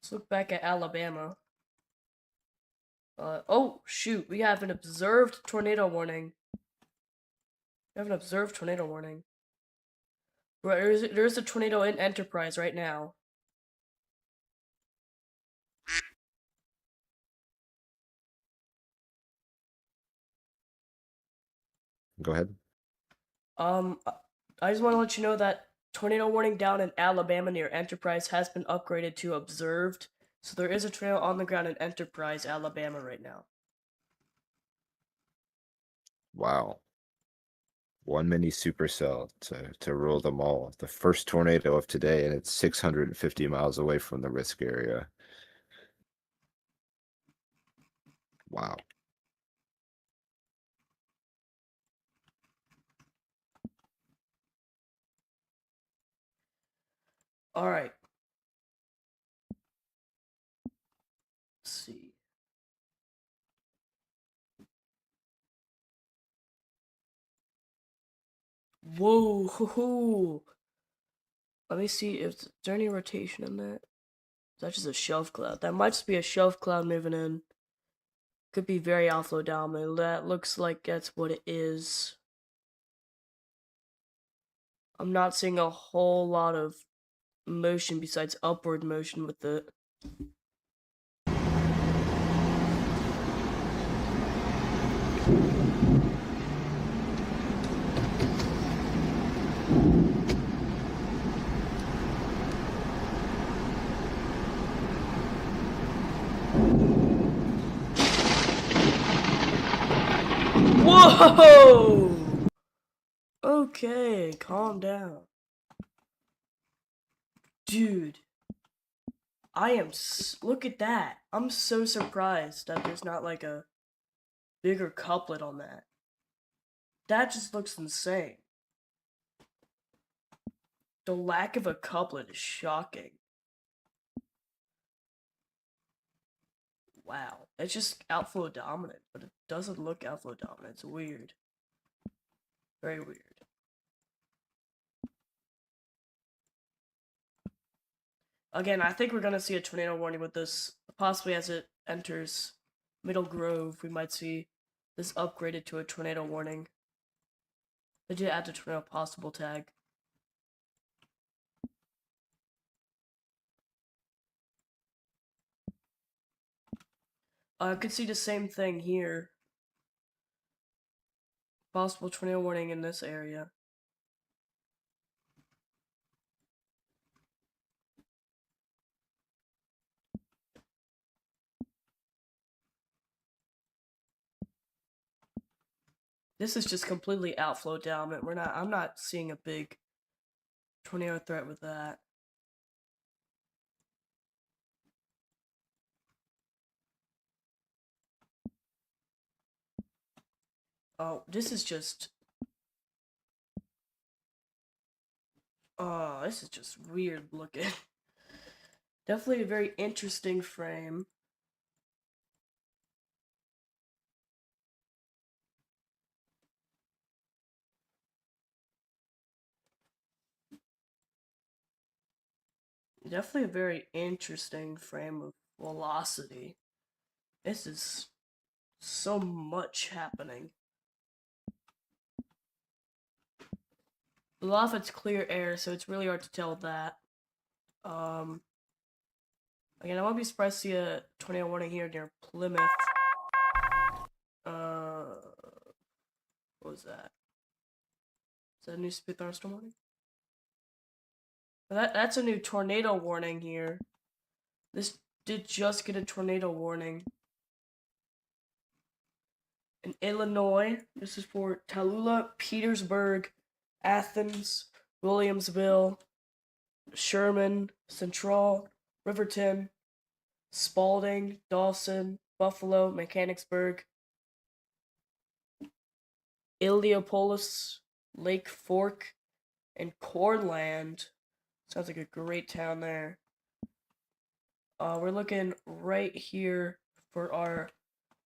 Let's look back at Alabama. Oh, shoot. We have an observed tornado warning. We have an observed tornado warning. There's a tornado in Enterprise right now. Go ahead. Um, I just want to let you know that tornado warning down in Alabama near Enterprise has been upgraded to observed. So there is a tornado on the ground in Enterprise, Alabama right now. Wow. One mini supercell to rule them all. The first tornado of today, and it's 650 miles away from the risk area. Wow. All right. Let's see. Whoa, hoo, hoo. Let me see if is there any rotation in that. Is that just a shelf cloud? That might just be a shelf cloud moving in. Could be very outflow dominant. That looks like that's what it is. I'm not seeing a whole lot of motion besides upward motion with it. Whoa! Okay, calm down. Dude, look at that. I'm so surprised that there's not like a bigger couplet on that. That just looks insane. The lack of a couplet is shocking. Wow. It's just outflow dominant, but it doesn't look outflow dominant. It's weird. Very weird. Again, I think we're gonna see a tornado warning with this. Possibly as it enters Middle Grove, we might see this upgraded to a tornado warning. They did add the tornado possible tag. I could see the same thing here. Possible tornado warning in this area. This is just completely outflow dominant. I'm not seeing a big tornado threat with that. Oh, this is just this is just weird looking. Definitely a very interesting frame. Definitely a very interesting frame of velocity. This is so much happening. A lot of it's clear air, so it's really hard to tell that. Again, I won't be surprised to see a tornado warning here near Plymouth. What was that? Is that a new speed thunderstorm warning? That's a new tornado warning here. This did just get a tornado warning. In Illinois, this is for Tallulah, Petersburg, Athens, Williamsville, Sherman, Central, Riverton, Spalding, Dawson, Buffalo, Mechanicsburg, Illiopolis, Lake Fork, and Cornland. Sounds like a great town there. We're looking right here for our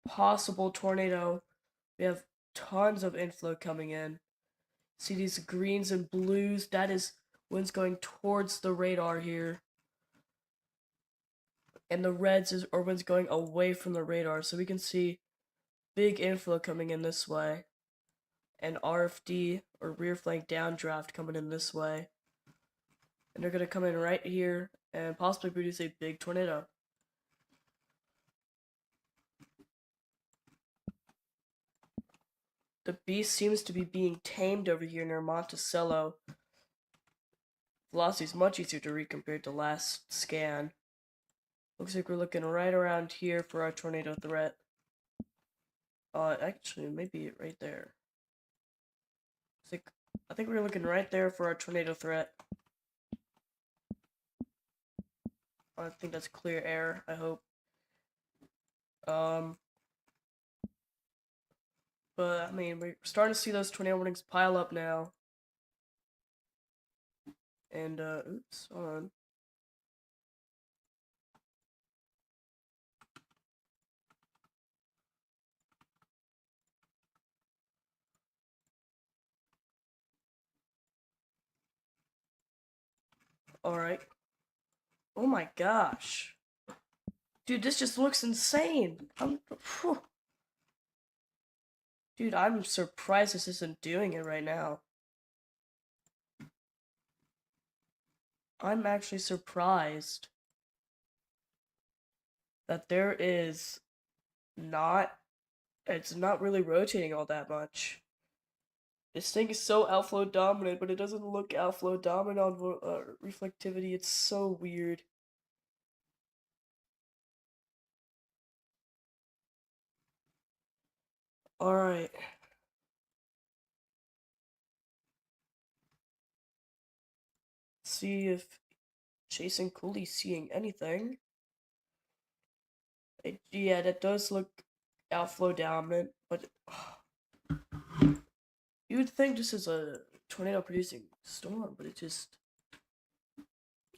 possible tornado. We have tons of inflow coming in. See these greens and blues? That is winds going towards the radar here. And the reds are winds going away from the radar. So we can see big inflow coming in this way. And RFD, or rear flank downdraft, coming in this way. And they're going to come in right here and possibly produce a big tornado. The beast seems to be being tamed over here near Monticello. Velocity is much easier to read compared to last scan. Looks like we're looking right around here for our tornado threat. Actually, maybe right there. I think we're looking right there for our tornado threat. I think that's clear air, I hope. But I mean, we're starting to see those tornado warnings pile up now. And, oops, hold on. Alright. Oh my gosh. Dude, this just looks insane. Dude, I'm surprised this isn't doing it right now. I'm actually surprised that there is not, it's not really rotating all that much. This thing is so outflow dominant, but it doesn't look outflow dominant on reflectivity. It's so weird. Alright. See if Jason Cooley's seeing anything. Yeah, that does look outflow dominant, but you would think this is a tornado producing storm, but it just,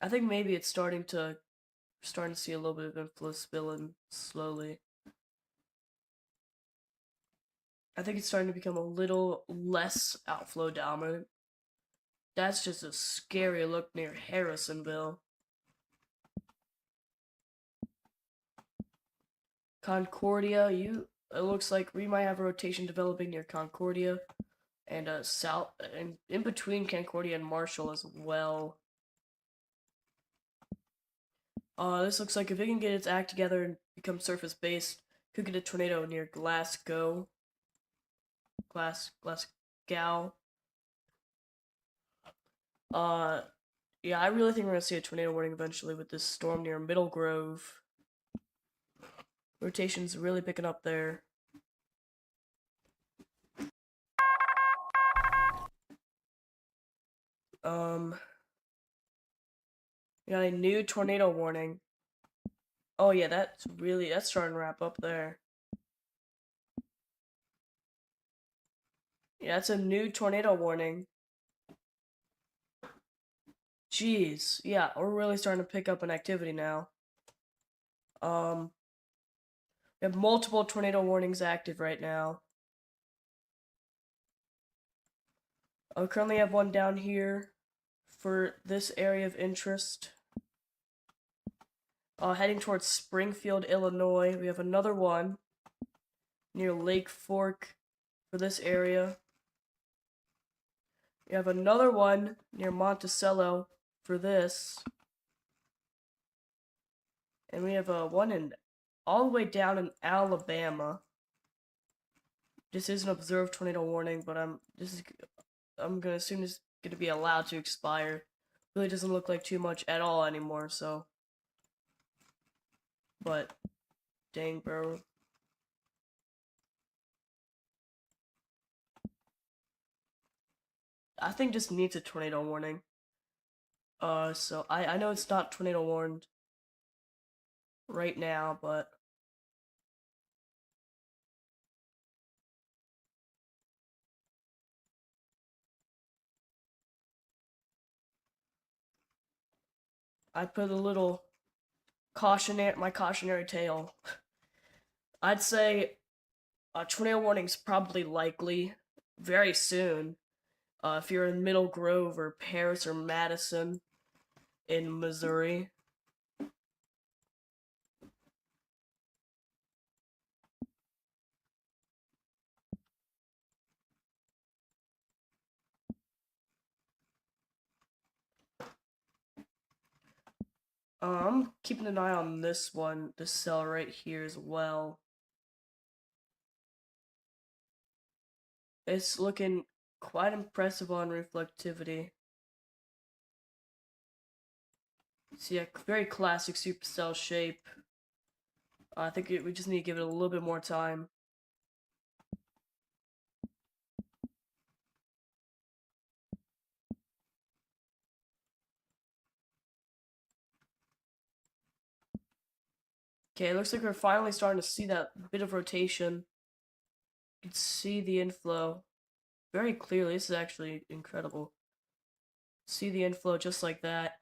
I think maybe it's starting to see a little bit of inflow spilling slowly. I think it's starting to become a little less outflow dominant. That's just a scary look near Harrisonville. Concordia, it looks like we might have a rotation developing near Concordia and south and in between Concordia and Marshall as well. This looks like if it can get its act together and become surface based, could get a tornado near Glasgow. Glasgow. Yeah, I really think we're gonna see a tornado warning eventually with this storm near Middle Grove. Rotation's really picking up there. We got a new tornado warning. Oh yeah, that's starting to wrap up there. Yeah, that's a new tornado warning. Jeez, yeah, we're really starting to pick up in activity now. We have multiple tornado warnings active right now. I currently have one down here for this area of interest. Heading towards Springfield, Illinois. We have another one near Lake Fork for this area. We have another one near Monticello for this. And we have one all the way down in Alabama. This is an observed tornado warning, but I'm gonna assume this is gonna be allowed to expire. Really doesn't look like too much at all anymore, so. But dang, bro. I think just needs a tornado warning. So I know it's not tornado warned right now, but I put a little cautionary tale. I'd say a tornado warning's probably likely very soon. If you're in Middle Grove or Paris or Madison in Missouri. I'm keeping an eye on this one, this cell right here as well. It's looking quite impressive on reflectivity. See a very classic supercell shape. I think we just need to give it a little bit more time. Okay, it looks like we're finally starting to see that bit of rotation. You can see the inflow very clearly. This is actually incredible. See the inflow just like that.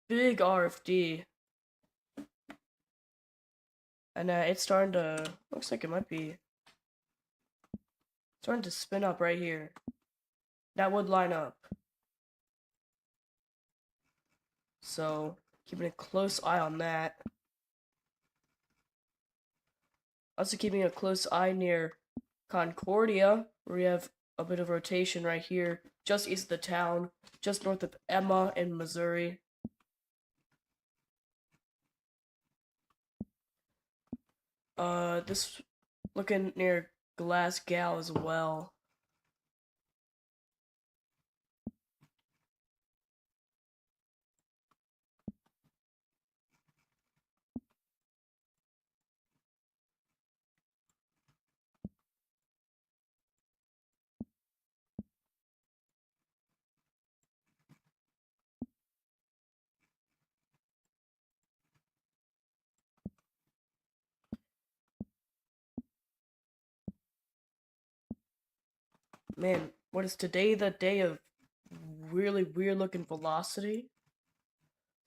Big RFD. And it's starting to, looks like it might be starting to spin up right here. That would line up. So, keeping a close eye on that. Also keeping a close eye near Concordia, where we have a bit of rotation right here, just east of the town, just north of Emma in Missouri. This looking near Glasgow as well. Man, what is today the day of really weird looking velocity?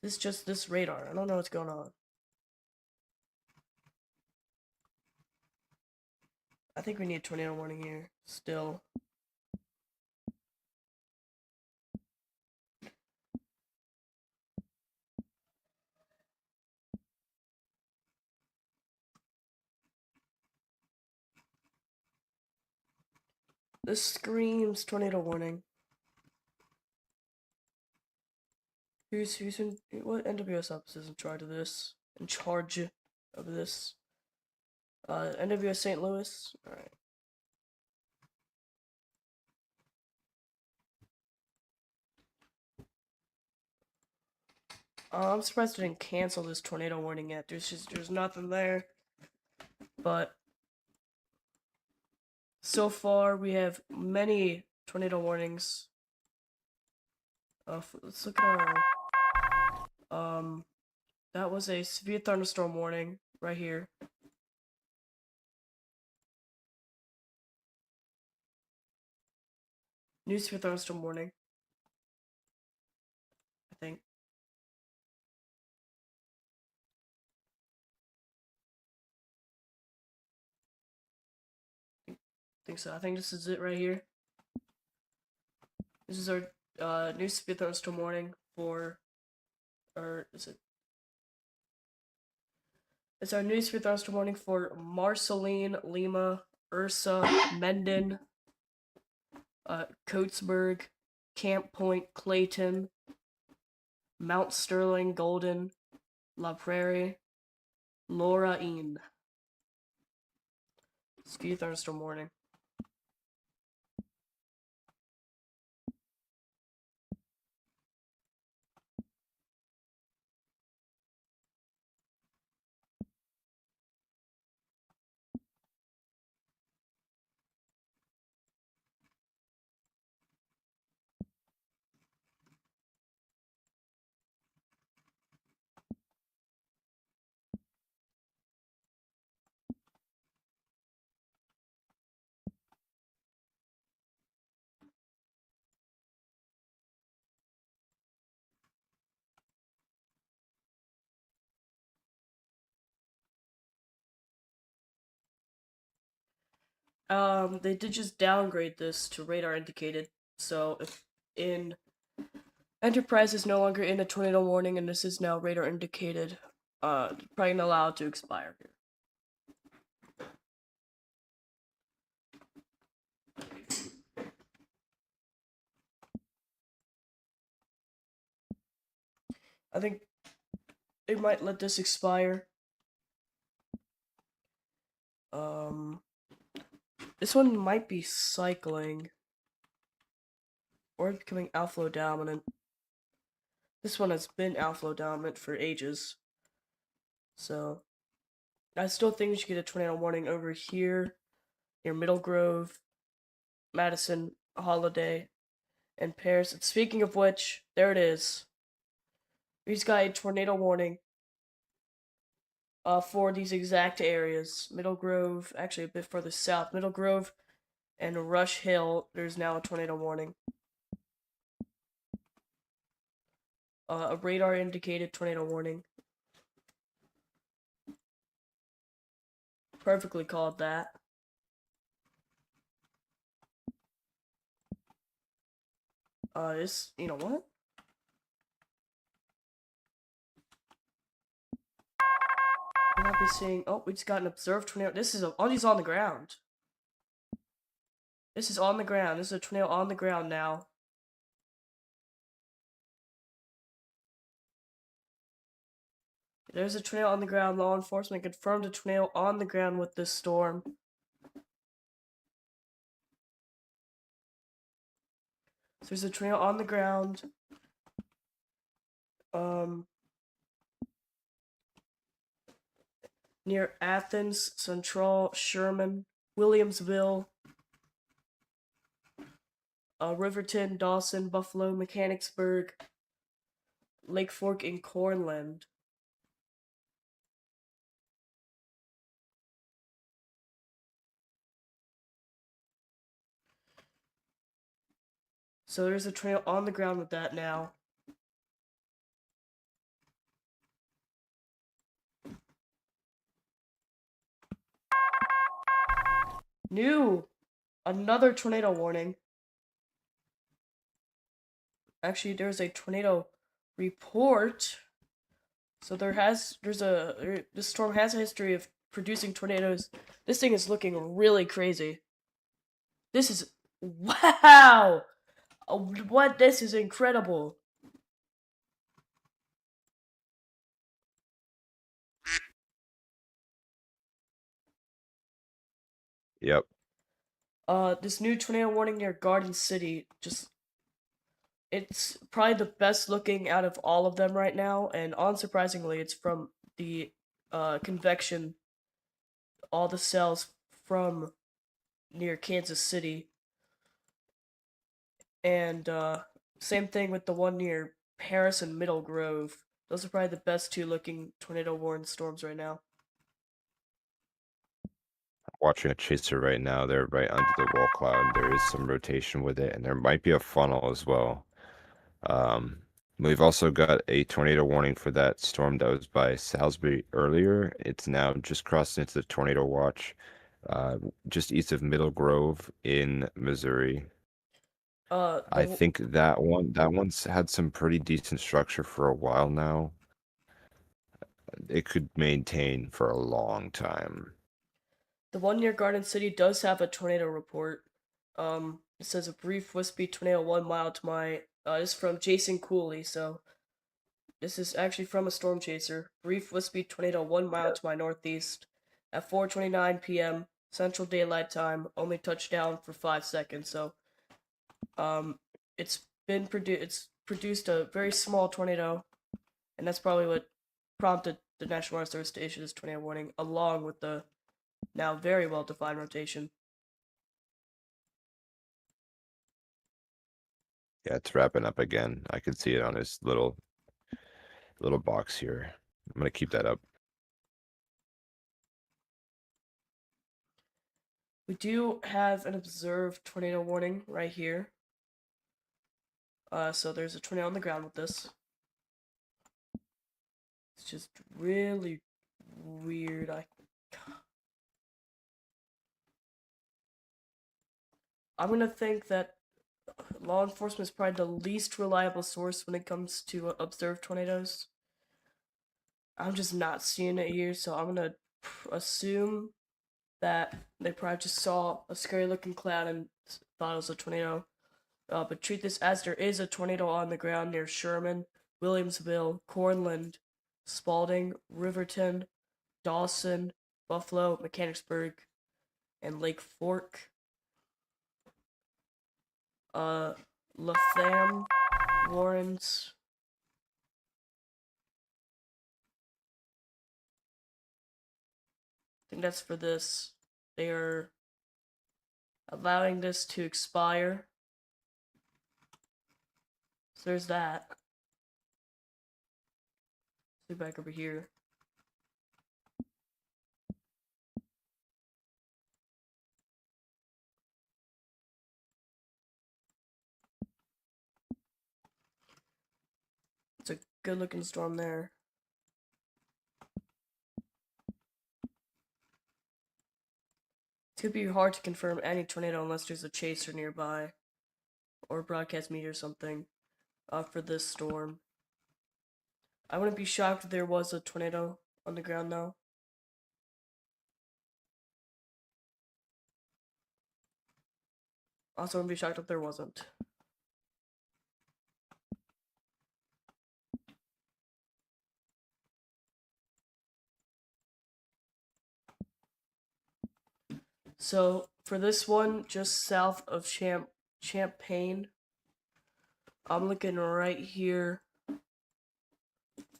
This is just this radar. I don't know what's going on. I think we need a tornado warning here. Still. This screams tornado warning. Who's in what NWS office is in charge of this? In charge of this? NWS St. Louis? Alright. I'm surprised they didn't cancel this tornado warning yet. There's nothing there. But so far we have many tornado warnings. Let's look at our that was a severe thunderstorm warning right here. New severe thunderstorm warning. I think. Think so. I think this is it right here. This is our new severe thunderstorm warning for, or is it? It's our new severe thunderstorm warning for Marceline, Lima, Ursa, Menden, Coatesburg, Camp Point, Clayton, Mount Sterling, Golden, La Prairie, Laura Ean. Severe thunderstorm warning. They did just downgrade this to radar indicated. So if in Enterprise is no longer in a tornado warning and this is now radar indicated, probably not allowed to expire here. I think they might let this expire. Um, this one might be cycling or becoming outflow dominant. This one has been outflow dominant for ages. So I still think we should get a tornado warning over here near Middle Grove, Madison, Holiday, and Paris. And speaking of which, there it is. He's got a tornado warning for these exact areas. Middle Grove, actually a bit further south, Middle Grove and Rush Hill, there's now a tornado warning. A radar indicated tornado warning. Perfectly called that. You know what? We'll not be seeing. Oh, we just got an observed tornado. This is he's on the ground. This is on the ground. This is a tornado on the ground now. There's a tornado on the ground. Law enforcement confirmed a tornado on the ground with this storm. So there's a tornado on the ground. Near Athens, Central, Sherman, Williamsville, Riverton, Dawson, Buffalo, Mechanicsburg, Lake Fork, and Cornland. So there's a tornado on the ground with that now. Another tornado warning. Actually, there's a tornado report. So this storm has a history of producing tornadoes. This thing is looking really crazy. This is, wow! What? This is incredible. Yep. This new tornado warning near Garden City, it's probably the best looking out of all of them right now, and unsurprisingly, it's from the convection, all the cells from near Kansas City. And same thing with the one near Paris and Middle Grove. Those are probably the best two looking tornado warning storms right now. Watching a chaser right now. They're right under the wall cloud. There is some rotation with it, and there might be a funnel as well. Um, we've also got a tornado warning for that storm that was by Salisbury earlier. It's now just crossed into the tornado watch, just east of Middle Grove in Missouri. I The think that one's had some pretty decent structure for a while now. It could maintain for a long time. the one near Garden City does have a tornado report. It says a brief wispy tornado 1 mile to my. This is from Jason Cooley, so this is actually from a storm chaser. Brief wispy tornado 1 mile to my northeast at 4:29 p.m. Central Daylight Time. Only touched down for 5 seconds. So, um, it's produced a very small tornado, and that's probably what prompted the National Weather Service to issue this tornado warning, along with the now very well defined rotation. Yeah, it's wrapping up again. I can see it on his little box here. I'm gonna keep that up. We do have an observed tornado warning right here. So there's a tornado on the ground with this. It's just really weird. I'm gonna think that law enforcement is probably the least reliable source when it comes to observed tornadoes. I'm just not seeing it here, so I'm gonna assume that they probably just saw a scary looking cloud and thought it was a tornado. But treat this as there is a tornado on the ground near Sherman, Williamsville, Cornland, Spalding, Riverton, Dawson, Buffalo, Mechanicsburg, and Lake Fork. Uh, Latham, Lawrence. I think that's for this. They are allowing this to expire. So there's that. Let's go back over here. It's a good looking storm there. It's gonna be hard to confirm any tornado unless there's a chaser nearby or broadcast media or something for this storm. I wouldn't be shocked if there was a tornado on the ground though. Also, wouldn't be shocked if there wasn't. So for this one, just south of Champaign, I'm looking right here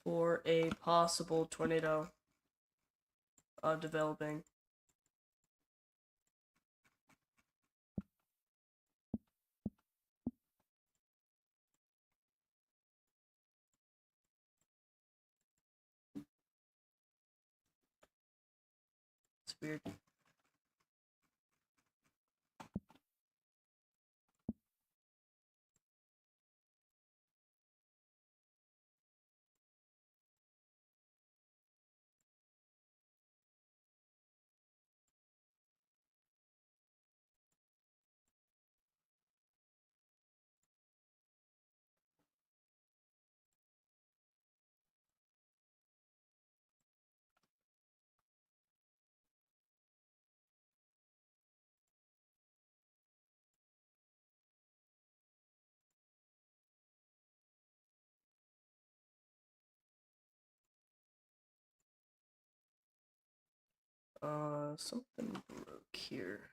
for a possible tornado developing. It's weird. Something broke here.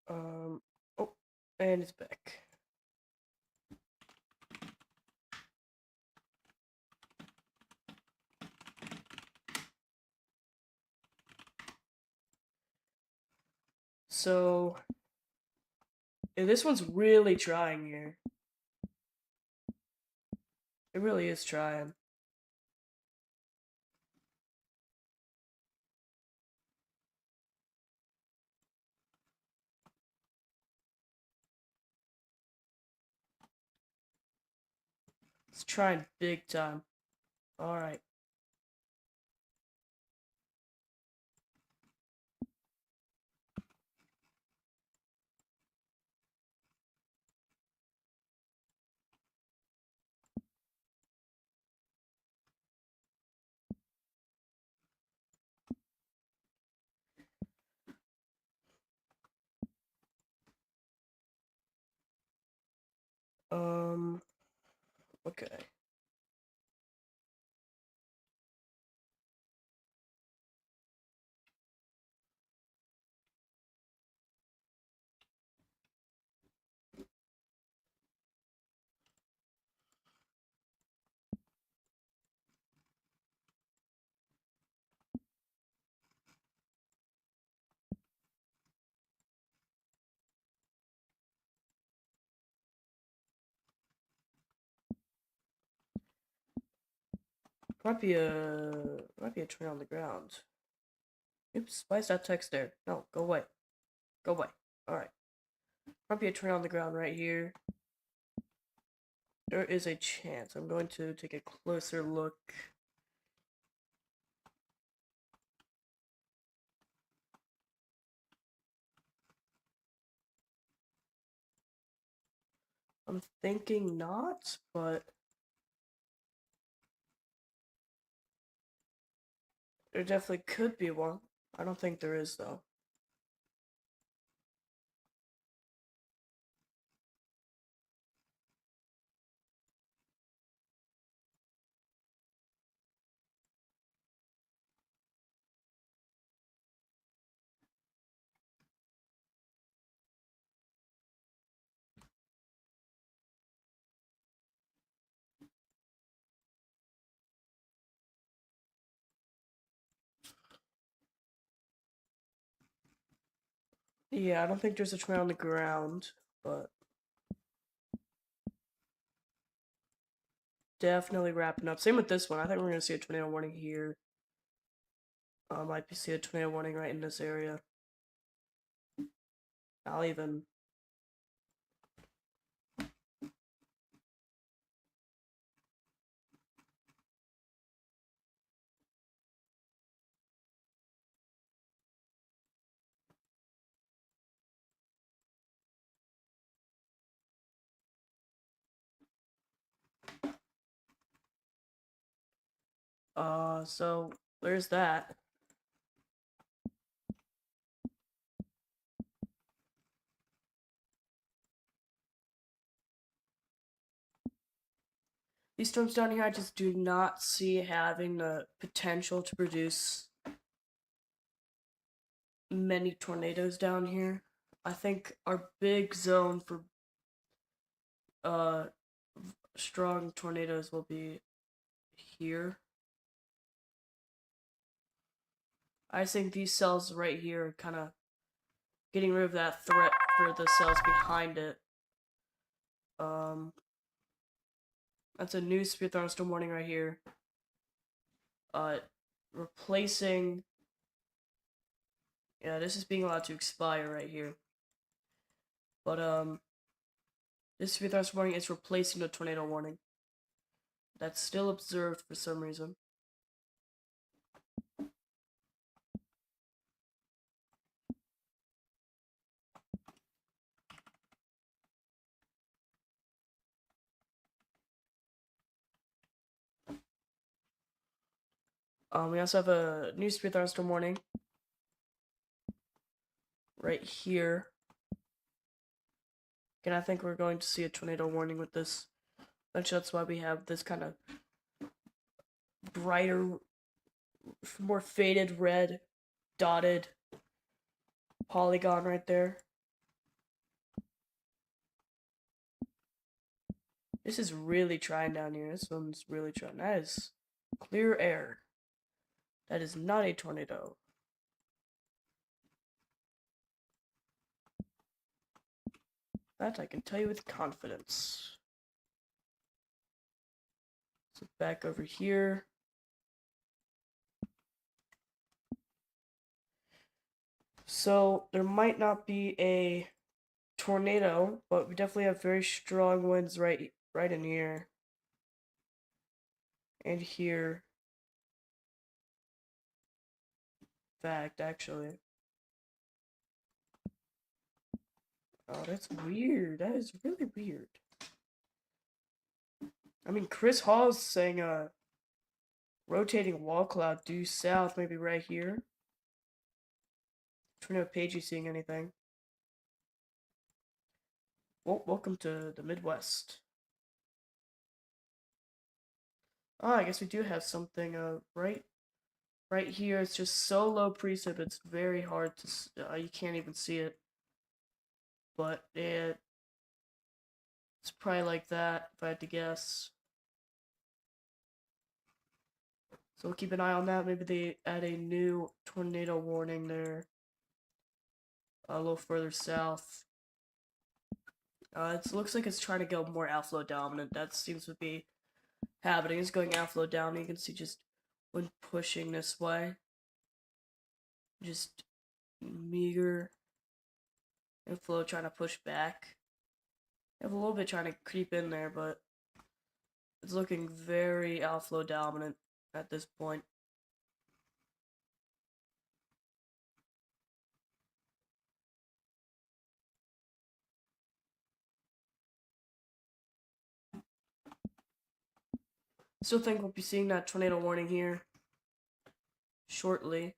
Oh, and it's back. So, yeah, this one's really trying here. It really is trying. It's trying big time. Alright. Okay. Might be a train on the ground. Oops, why is that text there? No, go away. Go away. Alright. Might be a train on the ground right here. There is a chance. I'm going to take a closer look. I'm thinking not, but there definitely could be one. I don't think there is, though. Yeah, I don't think there's a train on the ground, but definitely wrapping up. Same with this one. I think we're gonna see a tornado warning here. Might see a tornado warning right in this area. I'll even. So there's that. These storms down here, I just do not see having the potential to produce many tornadoes down here. I think our big zone for uh strong tornadoes will be here. I think these cells right here are kind of getting rid of that threat for the cells behind it. Um, that's a new spear thunderstorm warning right here. Uh, replacing. Yeah, this is being allowed to expire right here. But this spear thunderstorm warning is replacing the tornado warning. That's still observed for some reason. We also have a new spear thunderstorm warning right here. And I think we're going to see a tornado warning with this. Actually, that's why we have this kind of brighter, more faded red dotted polygon right there. This is really trying down here. This one's really trying. That is clear air. That is not a tornado. That I can tell you with confidence. So back over here. So there might not be a tornado, but we definitely have very strong winds right in here. And here. In fact, actually. Oh, that's weird. That is really weird. I mean, Chris Hall's saying rotating wall cloud due south, maybe right here. Trying to know if Paige is seeing anything. Well, welcome to the Midwest. Oh, I guess we do have something right here. It's just so low precip, it's very hard to you can't even see it. But it's probably like that if I had to guess. So we'll keep an eye on that. Maybe they add a new tornado warning there. A little further south. It looks like it's trying to go more outflow dominant. That seems to be happening. It's going outflow down. You can see just when pushing this way, just meager inflow trying to push back. I have a little bit trying to creep in there, but it's looking very outflow dominant at this point. Still think we'll be seeing that tornado warning here shortly.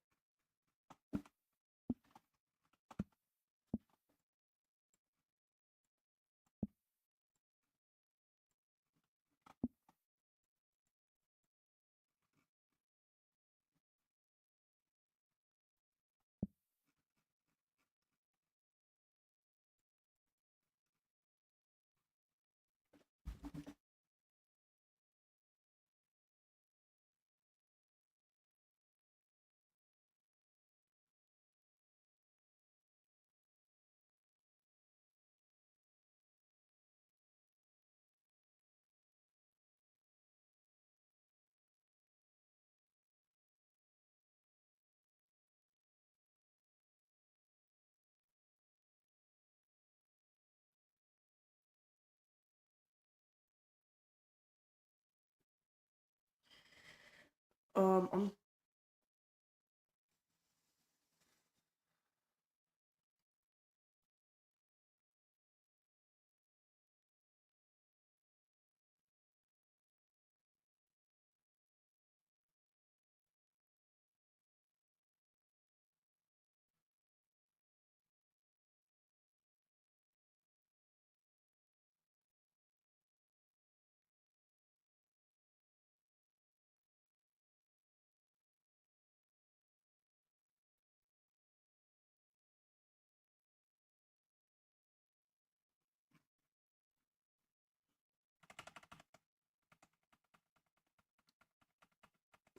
I'm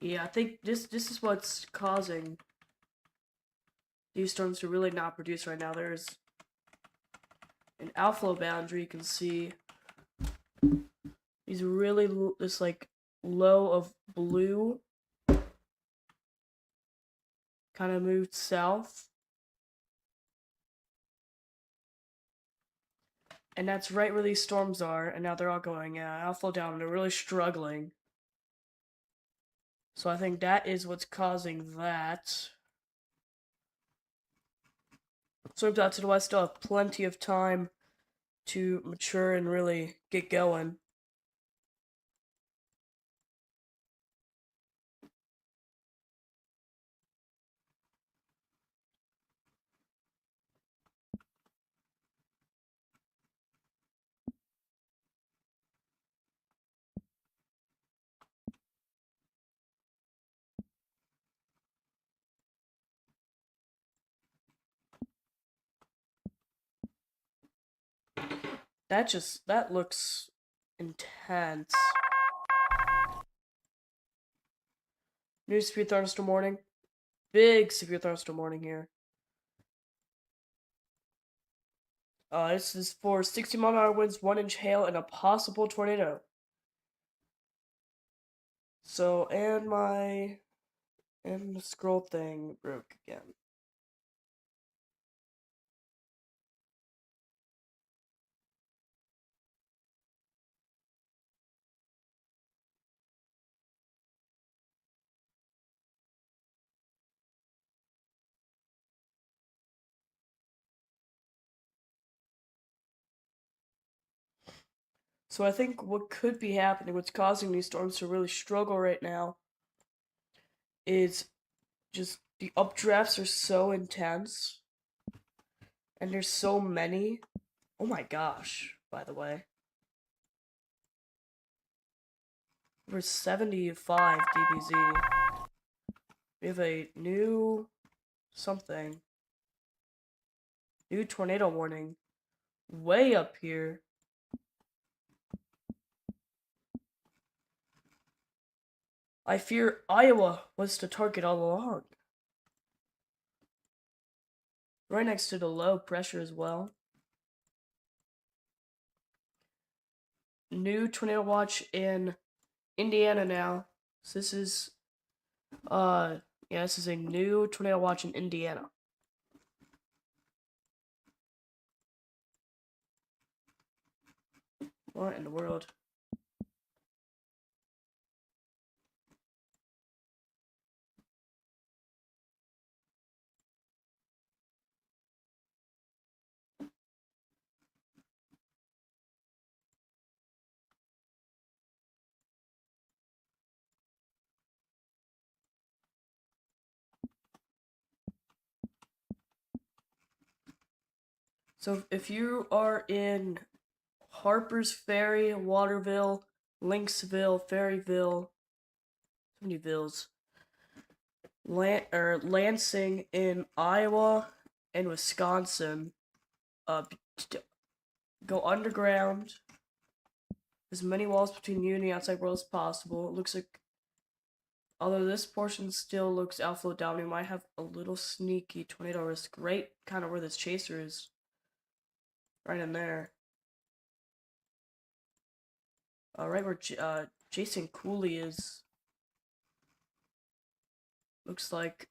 Yeah, I think this is what's causing these storms to really not produce right now. There's an outflow boundary. You can see these really this like low of blue kind of moved south, and that's right where these storms are. And now they're all going outflow down, and they're really struggling. So I think that is what's causing that. Storms out to the west still have plenty of time to mature and really get going. That looks intense. New severe thunderstorm warning. Big severe thunderstorm warning here. This is for 60-mile-an-hour winds, 1-inch hail, and a possible tornado. So, and the scroll thing broke again. So I think what could be happening, what's causing these storms to really struggle right now, is just the updrafts are so intense, and there's so many. Oh my gosh, by the way. Over 75 dBz. We have a new something. New tornado warning. Way up here. I fear Iowa was the target all along. Right next to the low pressure as well. New tornado watch in Indiana now. So this is uh yeah, this is a new tornado watch in Indiana. What in the world? So if you are in Harper's Ferry, Waterville, Lynxville, Ferryville, so many villes, Lansing in Iowa and Wisconsin, uh, go underground. As many walls between you and the outside world as possible. It looks like, although this portion still looks outflow down, we might have a little sneaky tornado risk right kind of where this chaser is. Right in there. Right where Jason Cooley is. Looks like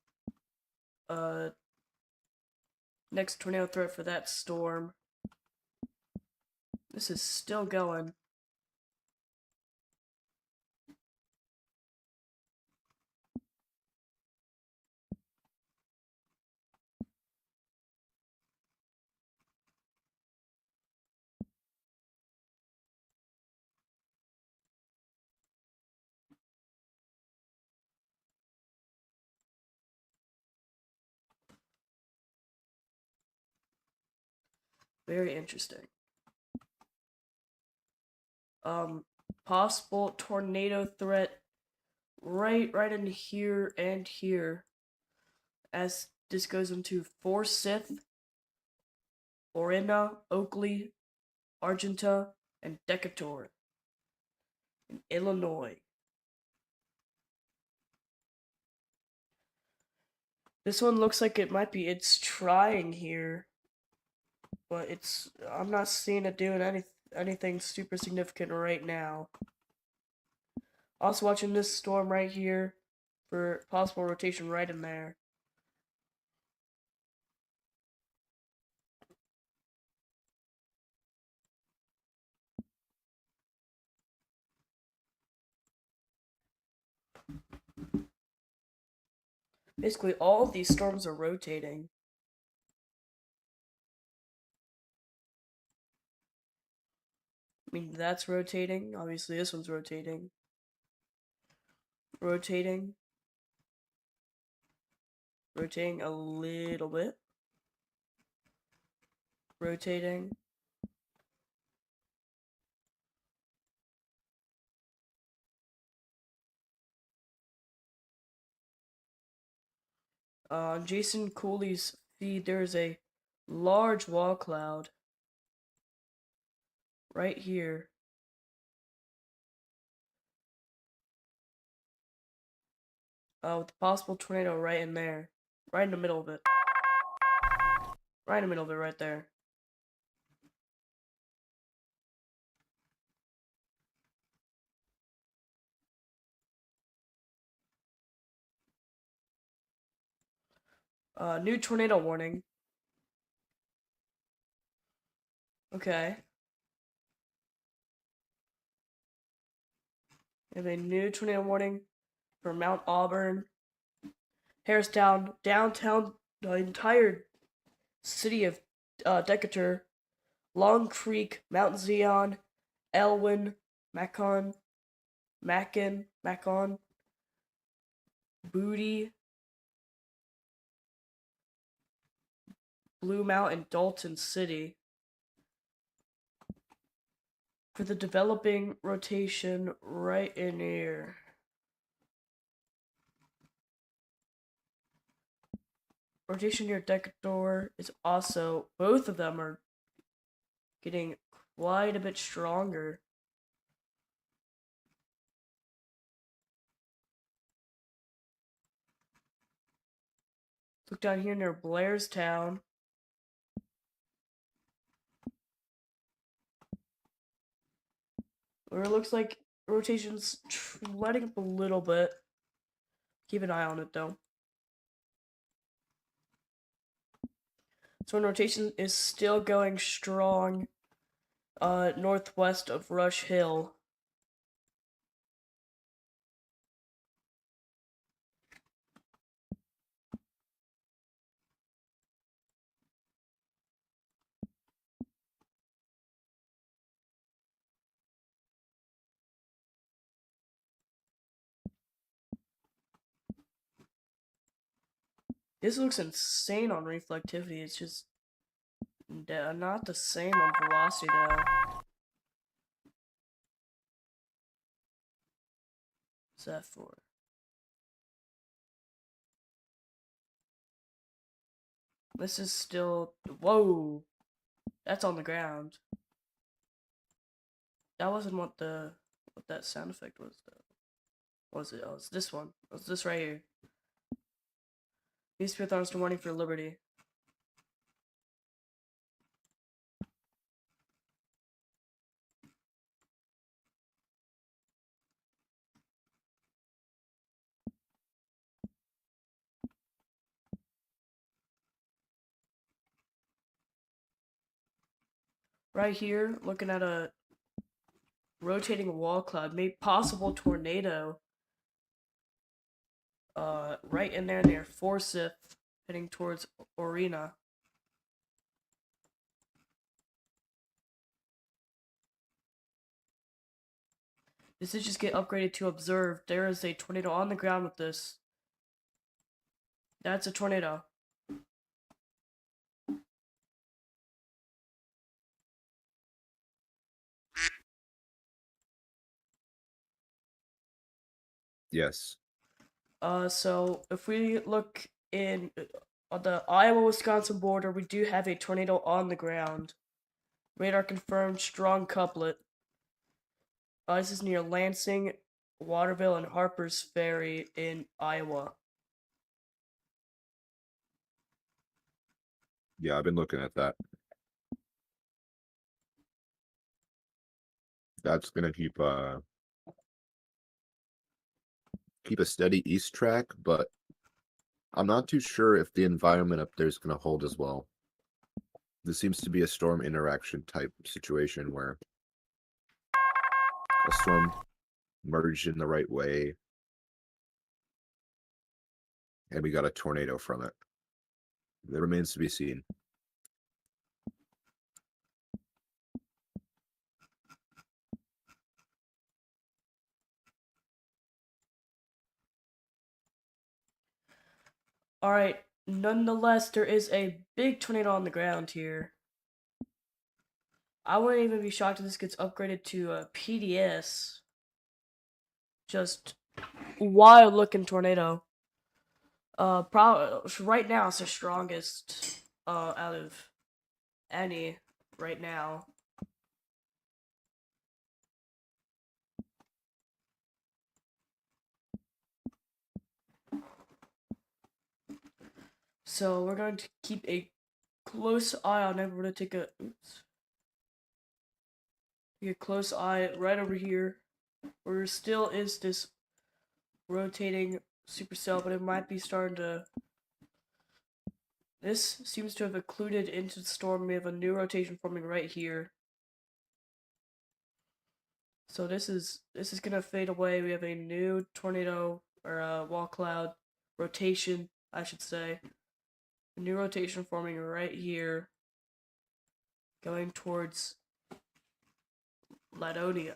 uh next tornado threat for that storm. This is still going. Very interesting. Um, Possible tornado threat right in here and here. As this goes into Forsyth, Orena, Oakley, Argenta, and Decatur in Illinois. This one looks like it's trying here, but I'm not seeing it doing anything super significant right now. Also watching this storm right here for possible rotation right in there. Basically, all of these storms are rotating. I mean, that's rotating. Obviously, this one's rotating. Rotating. Rotating a little bit. Rotating. On Jason Cooley's feed, there is a large wall cloud right here. With a possible tornado right in there. Right in the middle of it. Right in the middle of it, right there. New tornado warning. Okay. We have a new tornado warning for Mount Auburn, Harristown, downtown, the entire city of Decatur, Long Creek, Mount Zion, Elwyn, Macon, Booty, Blue Mountain, Dalton City. For the developing rotation right in here. Rotation near Decatur is also, both of them are getting quite a bit stronger. Look down here near Blairstown. Where it looks like rotation's letting up a little bit. Keep an eye on it though. So rotation is still going strong northwest of Rush Hill. This looks insane on reflectivity. It's just not the same on velocity though. What's that for? This is still. Whoa! That's on the ground. That wasn't what that sound effect was though. What was it? Oh, it's this one. It's this right here. These Pythons to Morning for Liberty. Right here, looking at a rotating wall cloud, made possible tornado. Right in there near Forsyth, heading towards Orina. This is just get upgraded to observed. There is a tornado on the ground with this. That's a tornado. Yes. So if we look in on the Iowa-Wisconsin border, we do have a tornado on the ground. Radar confirmed strong couplet. This is near Lansing, Waterville, and Harper's Ferry in Iowa. Yeah, I've been looking at that. That's gonna keep a steady east track, but I'm not too sure if the environment up there is gonna hold as well. This seems to be a storm interaction type situation where a storm merged in the right way and we got a tornado from it. That remains to be seen. Alright, nonetheless, there is a big tornado on the ground here. I wouldn't even be shocked if this gets upgraded to a PDS. Just wild looking tornado. Probably right now it's the strongest out of any right now. So we're going to keep a close eye on it. We're gonna take a close eye right over here, where still is this rotating supercell, but it might be starting to. This seems to have occluded into the storm. We have a new rotation forming right here. So this is gonna fade away. We have a new tornado or wall cloud rotation, I should say. A new rotation forming right here, going towards Ladonia.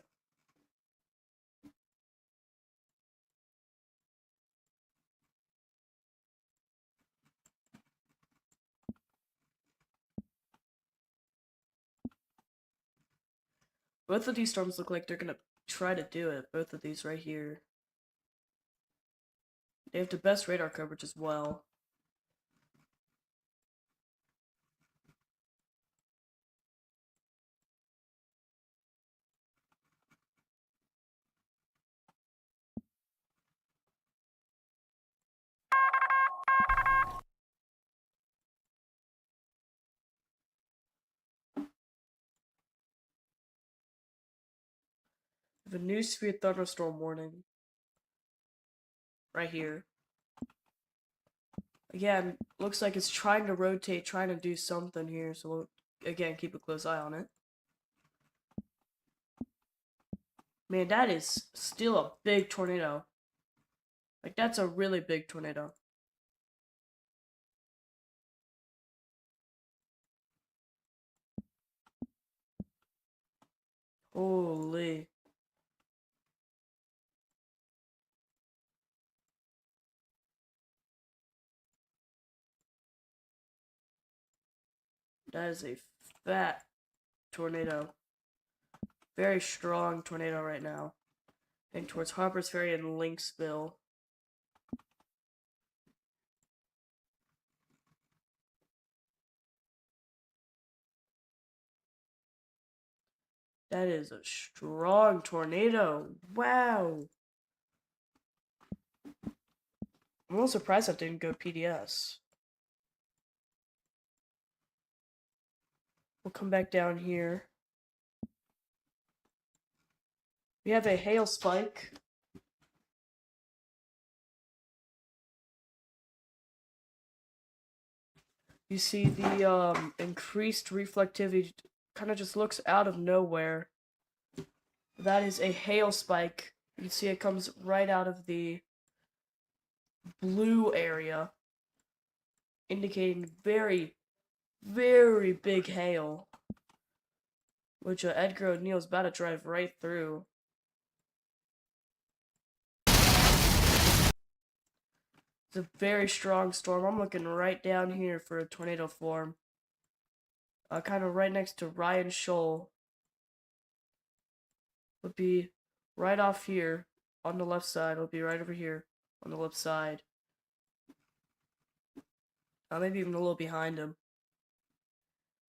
Both of these storms look like they're gonna try to do it. Both of these right here. They have the best radar coverage as well. We have a new severe thunderstorm warning. Right here. Again, looks like it's trying to rotate, trying to do something here, so we'll, again, keep a close eye on it. Man, that is still a big tornado. Like, that's a really big tornado. Holy. That is a fat tornado. Very strong tornado right now. Heading towards Harper's Ferry and Lynxville. That is a strong tornado. Wow. I'm a little surprised that didn't go PDS. We'll come back down here. We have a hail spike. You see the increased reflectivity kind of just looks out of nowhere. That is a hail spike. You can see it comes right out of the blue area, indicating very, very big hail, which Edgar O'Neill's about to drive right through. It's a very strong storm. I'm looking right down here for a tornado form. Kind of right next to Ryan Shoal. Would be right off here on the left side. Would be right over here on the left side. Maybe even a little behind him.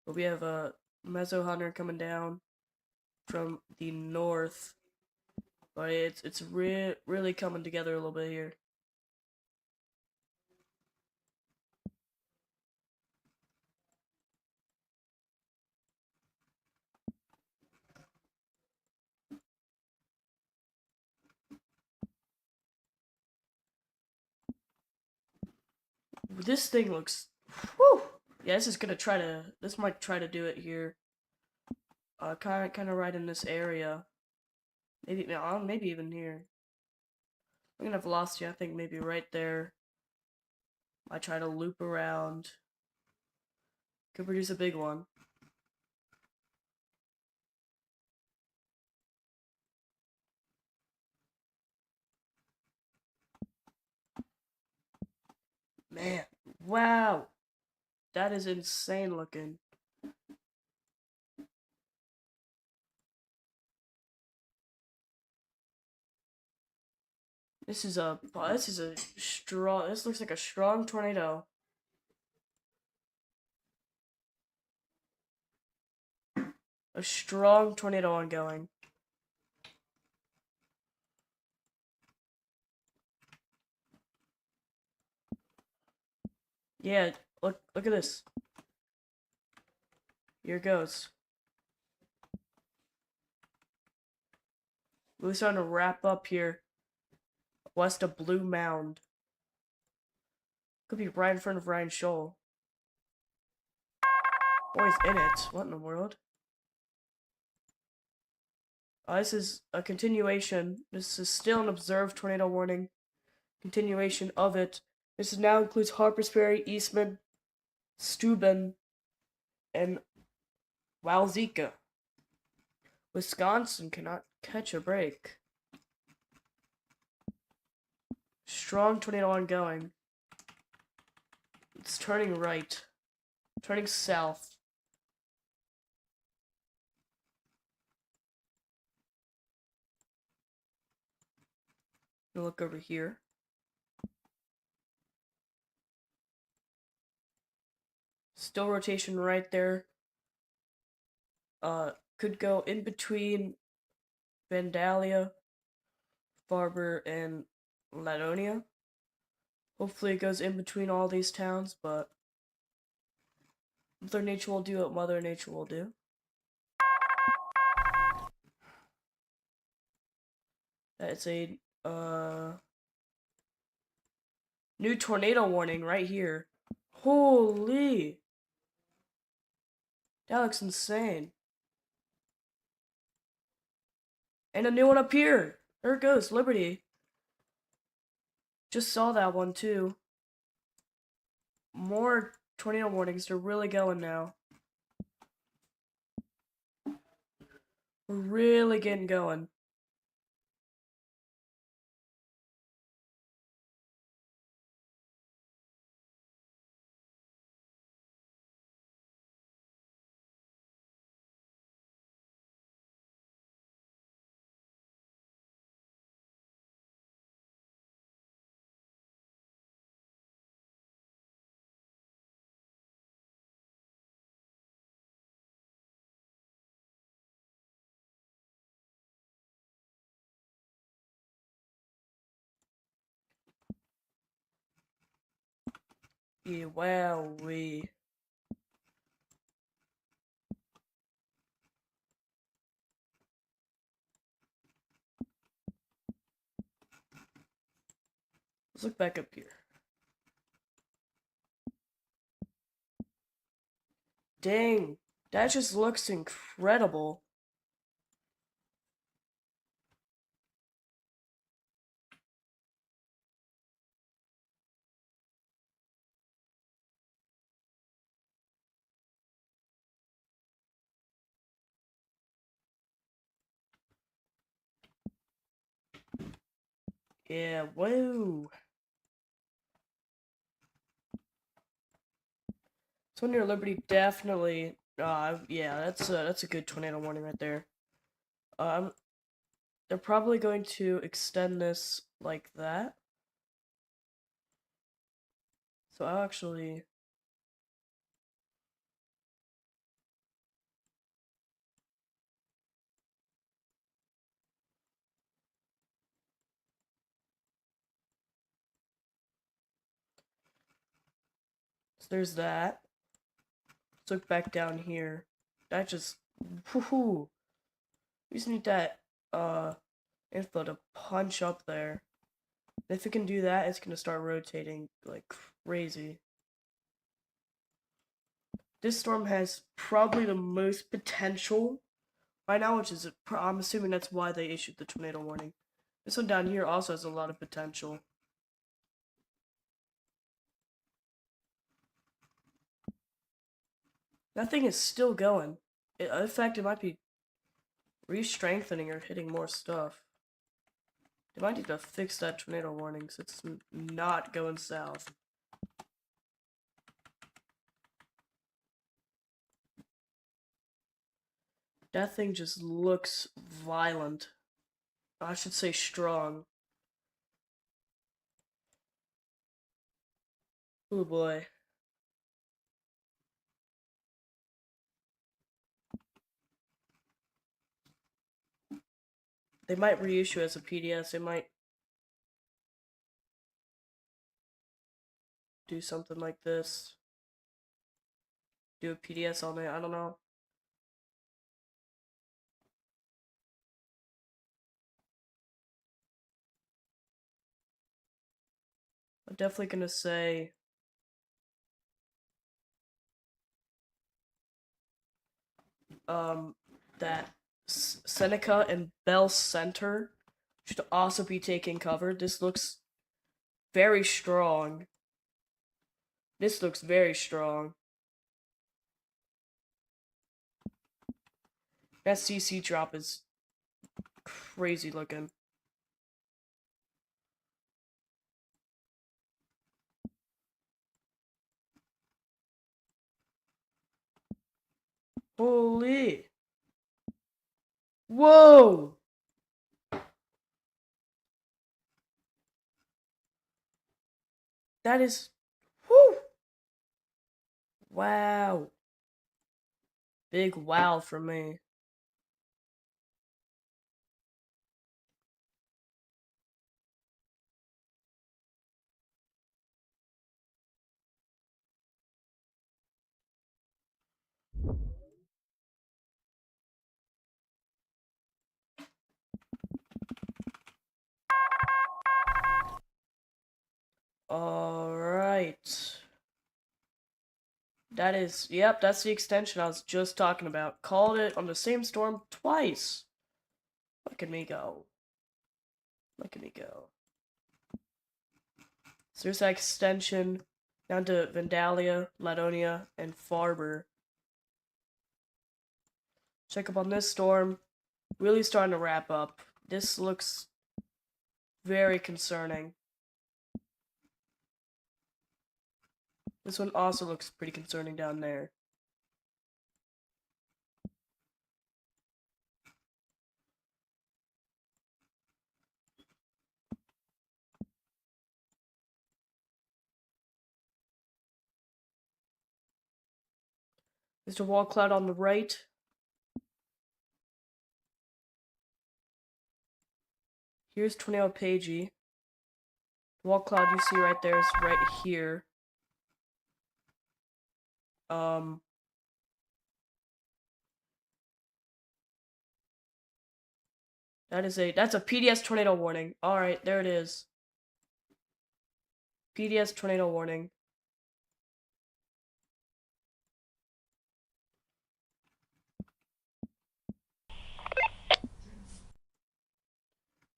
But we have a Mezzo Hunter coming down from the north. But it's really coming together a little bit here. This thing looks, whew. Yeah, this is gonna try to, this might try to do it here. Kind of right in this area. Maybe even here. I'm gonna have velocity, I think maybe right there. Might try to loop around. Could produce a big one. Man, wow. That is insane looking. This is a strong, this looks like a strong tornado. A strong tornado ongoing. Yeah, look at this. Here it goes. We're starting to wrap up here. West of Blue Mound. Could be right in front of Ryan Shoal. Oh, he's in it. What in the world? This is a continuation. This is still an observed tornado warning. Continuation of it. This now includes Harpers Ferry, Eastman, Steuben, and Wowzeka. Wisconsin cannot catch a break. Strong tornado ongoing. It's turning right. Turning south. Gonna look over here. Still rotation right there. Could go in between Vandalia, Barber, and Ladonia. Hopefully it goes in between all these towns, but Mother Nature will do what Mother Nature will do. It's a uh new tornado warning right here. Holy, that looks insane. And a new one up here. There it goes, Liberty. Just saw that one too. More tornado warnings. They're really going now. We're really getting going. Yeah, wow, we. Let's look back up here. Dang, that just looks incredible. Yeah, whoa. So near Liberty, definitely. Yeah, that's a good tornado warning right there. Um, they're probably going to extend this like that. So I'll actually. So there's that. Let's look back down here. That just. Woohoo! We just need that inflow to punch up there. If it can do that, it's gonna start rotating like crazy. This storm has probably the most potential right now, which is I'm assuming that's why they issued the tornado warning. This one down here also has a lot of potential. That thing is still going. In fact, it might be re-strengthening or hitting more stuff. They might need to fix that tornado warning so it's not going south. That thing just looks violent. I should say strong. Oh boy. They might reissue as a PDS. They might do something like this. Do a PDS all night. I don't know. I'm definitely gonna say um that Seneca and Bell Center should also be taking cover. This looks very strong. This looks very strong. That CC drop is crazy looking. Holy! Whoa! That is. Whoo! Wow. Big wow for me. Alright. That is, yep, that's the extension I was just talking about. Called it on the same storm twice. Look at me go. Look at me go. So there's that extension down to Vandalia, Ladonia, and Farber. Check up on this storm. Really starting to wrap up. This looks very concerning. This one also looks pretty concerning down there. Mr. Wall Cloud on the right. Here's Tornado Pagey. The wall cloud you see right there is right here. That's a PDS tornado warning. Alright, there it is. PDS tornado warning.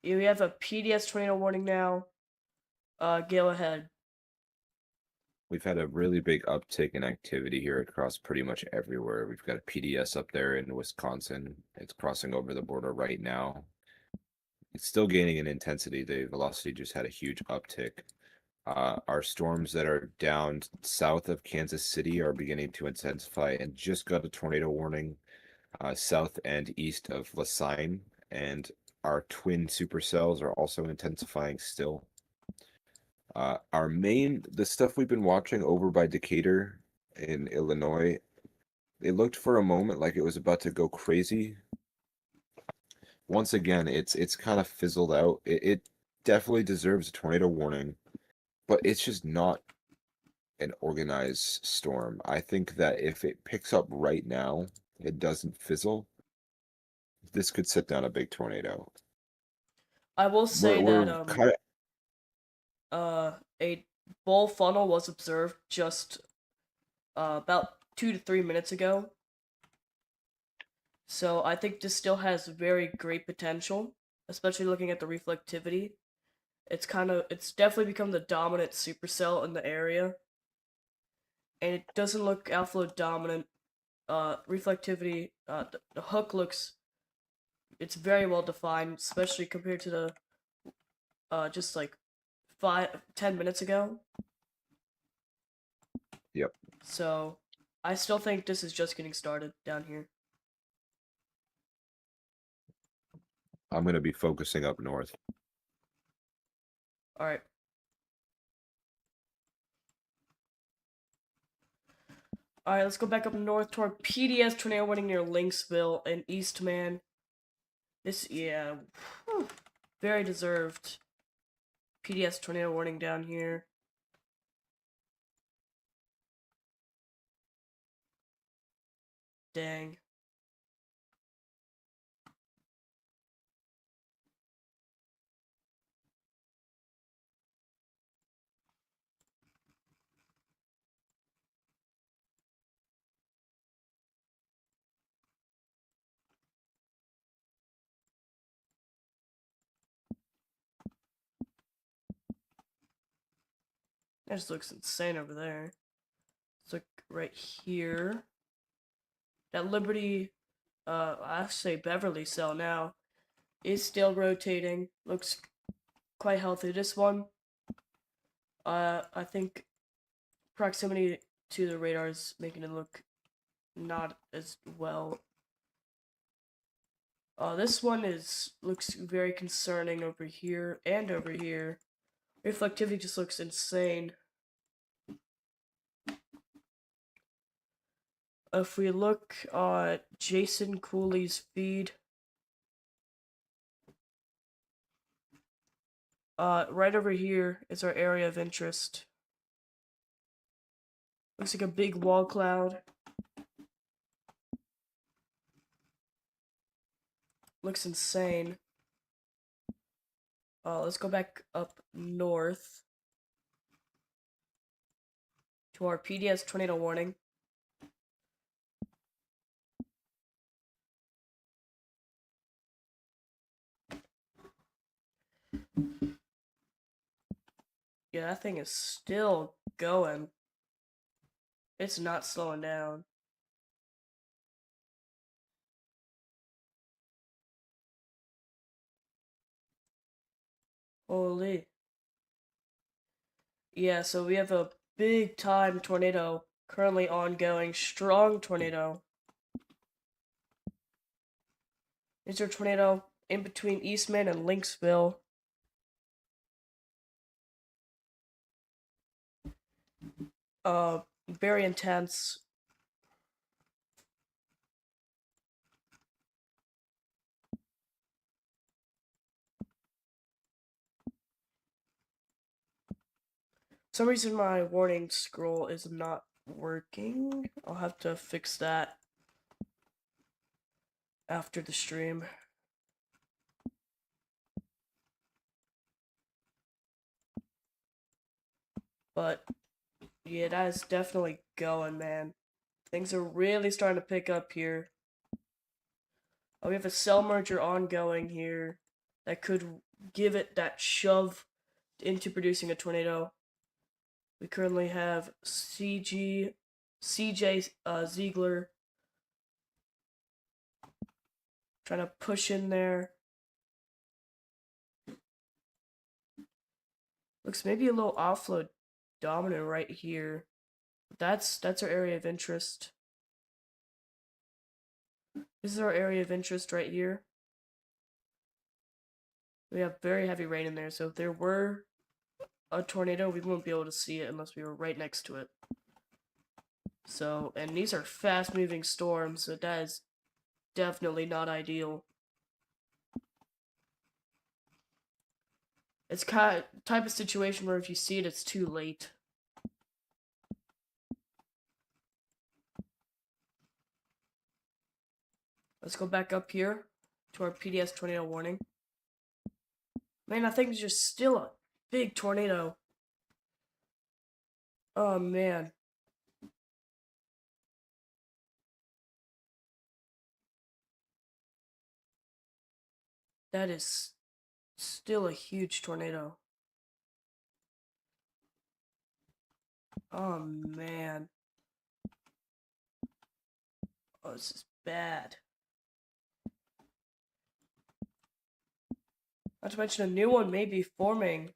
We have a PDS tornado warning now. Go ahead. We've had a really big uptick in activity here across pretty much everywhere. We've got a PDS up there in Wisconsin. It's crossing over the border right now. It's still gaining in intensity. The velocity just had a huge uptick. Our storms that are down south of Kansas City are beginning to intensify and just got a tornado warning south and east of LaSagne. And our twin supercells are also intensifying still. The stuff we've been watching over by Decatur in Illinois, it looked for a moment like it was about to go crazy. Once again, it's kind of fizzled out. It definitely deserves a tornado warning, but it's just not an organized storm. I think that if it picks up right now, it doesn't fizzle, this could sit down a big tornado. I will say We're that kind a bull funnel was observed just about 2 to 3 minutes ago. So I think this still has very great potential, especially looking at the reflectivity. It's definitely become the dominant supercell in the area. And it doesn't look outflow dominant. Reflectivity, the hook it's very well defined, especially compared to the, just like 10 minutes ago. Yep. So, I still think this is just getting started down here. I'm going to be focusing up north. Alright. Alright, let's go back up north toward PDS tornado warning near Lynxville and Eastman. Yeah, whew, very deserved. PDS tornado warning down here. Dang. That just looks insane over there. Let's look right here. That Liberty, I say Beverly cell now, is still rotating. Looks quite healthy. This one, I think proximity to the radar is making it look not as well. This one looks very concerning over here and over here. Reflectivity just looks insane. If we look at Jason Cooley's feed, right over here is our area of interest. Looks like a big wall cloud. Looks insane. Let's go back up north. to our PDS tornado warning. Yeah, that thing is still going. It's not slowing down. Holy. Yeah, so we have a big time tornado currently ongoing. Strong tornado. Is there a tornado in between Eastman and Lynxville? Very intense. For some reason my warning scroll is not working. I'll have to fix that after the stream. But yeah, that is definitely going, man. Things are really starting to pick up here. Oh, we have a cell merger ongoing here that could give it that shove into producing a tornado. We currently have CJ Ziegler trying to push in there. Looks maybe a little offload dominant right here. That's our area of interest. This is our area of interest right here. We have very heavy rain in there, so if there were a tornado, we wouldn't be able to see it unless we were right next to it. So, and these are fast-moving storms, so that is definitely not ideal. It's kind of type of situation where if you see it, it's too late. Let's go back up here to our PDS tornado warning. Man, I think it's just still a big tornado. Oh man. That is still a huge tornado. Oh man. Oh, this is bad. Not to mention a new one may be forming.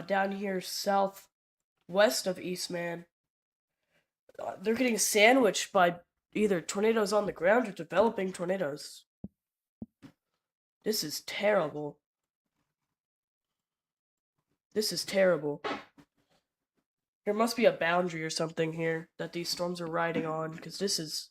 Down here southwest of Eastman. They're getting sandwiched by either tornadoes on the ground or developing tornadoes. This is terrible. This is terrible. There must be a boundary or something here that these storms are riding on, because this is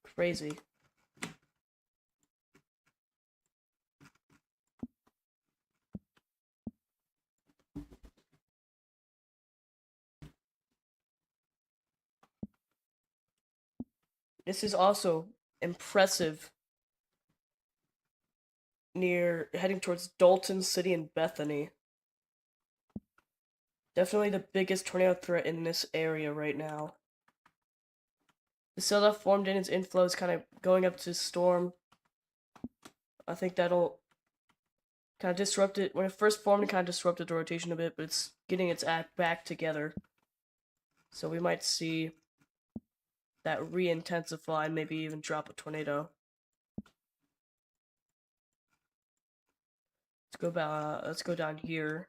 crazy. This is also impressive near heading towards Dalton City and Bethany. Definitely the biggest tornado threat in this area right now. The cell that formed in its inflow is kind of going up to storm. I think that'll kind of disrupt it. When it first formed, it kind of disrupted the rotation a bit, but it's getting its act back together. So we might see that re-intensify and maybe even drop a tornado. Let's go down here.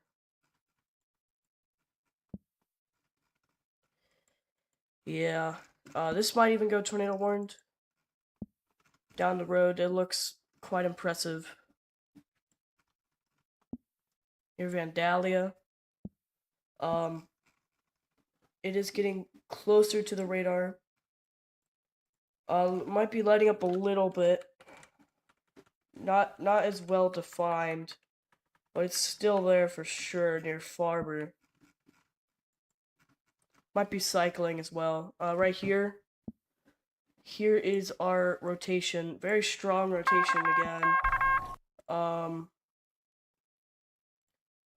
Yeah. This might even go tornado warned. Down the road, it looks quite impressive. Here, Vandalia. It is getting closer to the radar. Might be lighting up a little bit. Not as well defined, but it's still there for sure near Farber. Might be cycling as well. Right here, here is our rotation. Very strong rotation again. Um,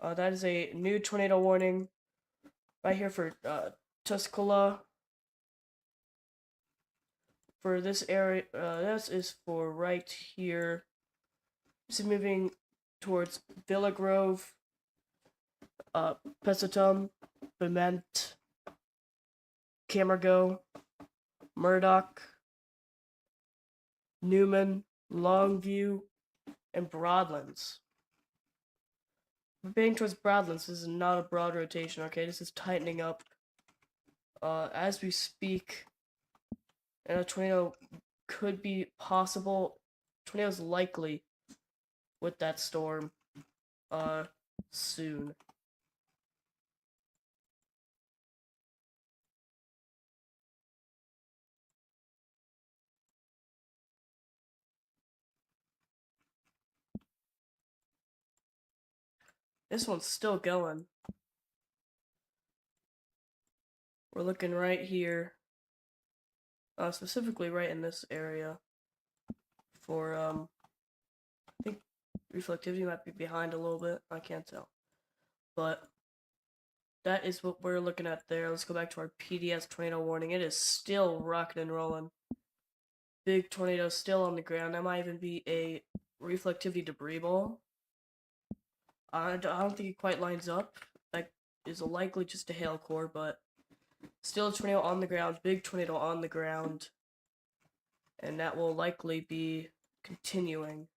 that is a new tornado warning right here for Tuscola. For this area, this is for right here. This is moving towards Villa Grove, Pesatum, Bement, Camargo, Murdoch, Newman, Longview, and Broadlands. We're heading towards Broadlands. This is not a broad rotation, okay? This is tightening up as we speak. And a tornado could be possible. Tornado's likely with that storm soon. This one's still going. We're looking right here, specifically right in this area for, I think reflectivity might be behind a little bit. I can't tell. But that is what we're looking at there. Let's go back to our PDS tornado warning. It is still rocking and rolling. Big tornado still on the ground. That might even be a reflectivity debris ball. I don't think it quite lines up. That is likely just a hail core, but still a tornado on the ground. Big tornado on the ground. And that will likely be continuing.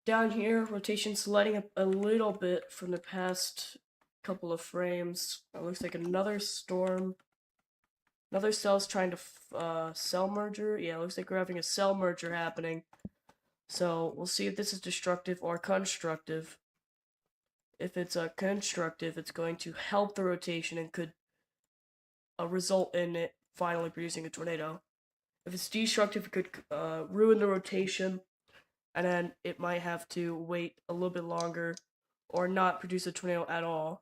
Down here, rotation's letting up a little bit from the past couple of frames. It looks like another storm. Another cell's trying to cell merger. Yeah, it looks like we're having a cell merger happening. So we'll see if this is destructive or constructive. If it's constructive, it's going to help the rotation and could result in it finally producing a tornado. If it's destructive, it could ruin the rotation, and then it might have to wait a little bit longer or not produce a tornado at all.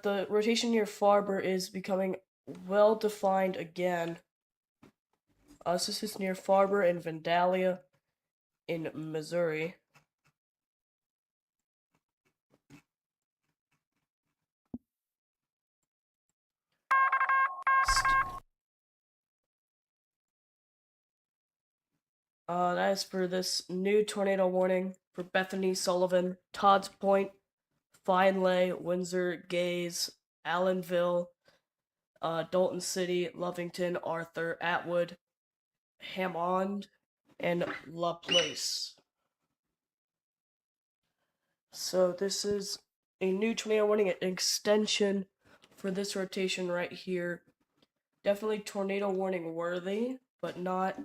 The rotation near Farber is becoming well defined again. So this is near Farber and Vandalia in Missouri. That is for this new tornado warning for Bethany, Sullivan, Todd's Point, Finlay, Windsor, Gaze, Allenville, Dalton City, Lovington, Arthur, Atwood, Hammond, and LaPlace. So this is a new tornado warning, an extension for this rotation right here. Definitely tornado warning worthy, but not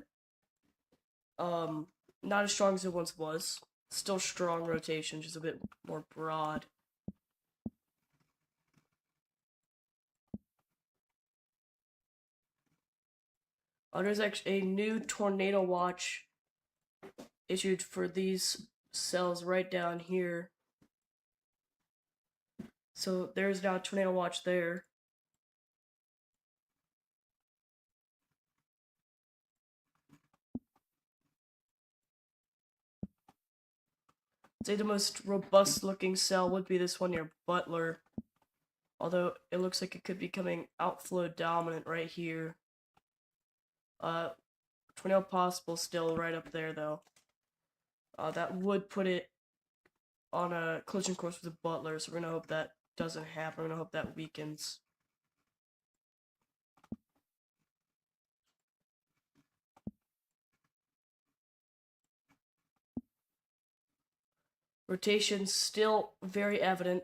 as strong as it once was. Still strong rotation, just a bit more broad. There's actually a new tornado watch issued for these cells right down here. So there's now a tornado watch there. I'd say the most robust looking cell would be this one near Butler. Although it looks like it could be coming outflow dominant right here. Tornado possible still right up there though. That would put it on a collision course with the Butler, so we're gonna hope that doesn't happen. We're gonna hope that weakens. Rotation still very evident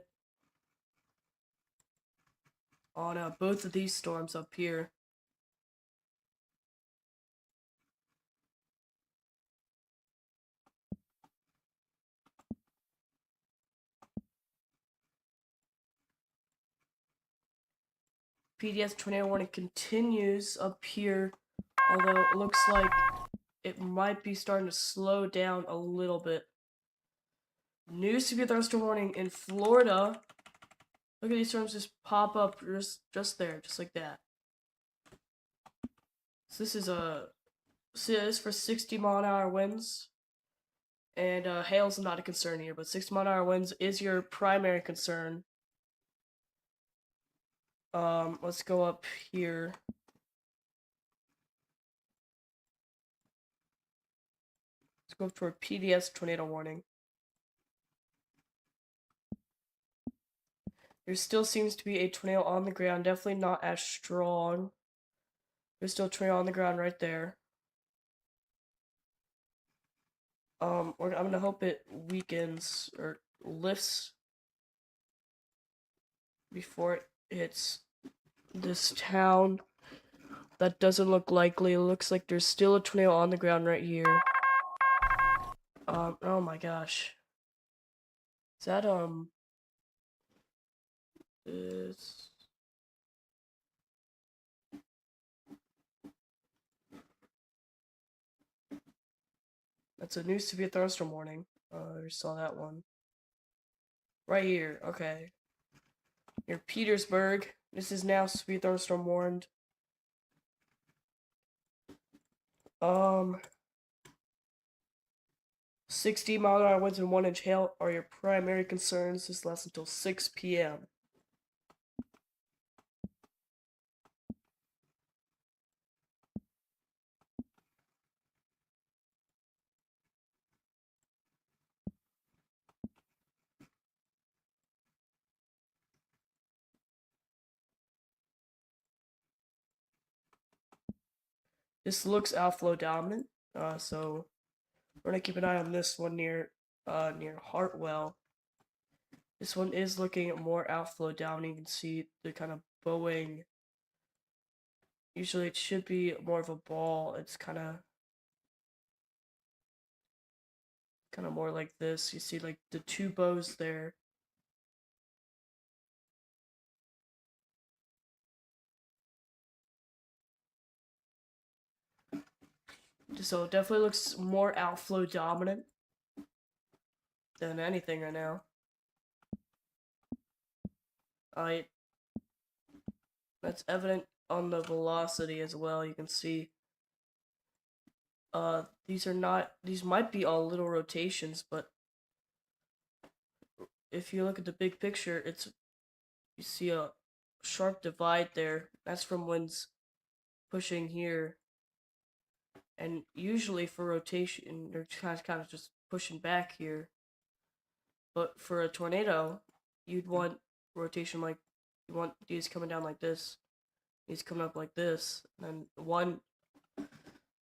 on both of these storms up here. PDS tornado warning continues up here, although it looks like it might be starting to slow down a little bit. New severe thunderstorm warning in Florida. Look at these storms just pop up just there, just like that. So this is for 60-mile-an-hour winds, and hail's not a concern here, but 60-mile-an-hour winds is your primary concern. Let's go up here. Let's go for a PDS tornado warning. There still seems to be a tornado on the ground, definitely not as strong. There's still a tornado on the ground right there. I'm gonna hope it weakens or lifts before it hits this town. That doesn't look likely. It looks like there's still a tornado on the ground right here. Oh my gosh. Is that, this... That's a new severe thunderstorm warning. I saw that one. Right here, okay. Near Petersburg. This is now severe thunderstorm warned. 60-mile-an-hour winds and 1-inch hail are your primary concerns. This lasts until 6 p.m. This looks outflow dominant, so we're gonna keep an eye on this one near Hartwell. This one is looking at more outflow dominant. You can see the kind of bowing. Usually it should be more of a ball. It's kind of more like this. You see like the two bows there. So it definitely looks more outflow dominant than anything right now. That's evident on the velocity as well. You can see these might be all little rotations, but if you look at the big picture, you see a sharp divide there. That's from winds pushing here. And usually for rotation, they're kind of just pushing back here. But for a tornado, you'd want rotation like, you want these coming down like this, these coming up like this, and then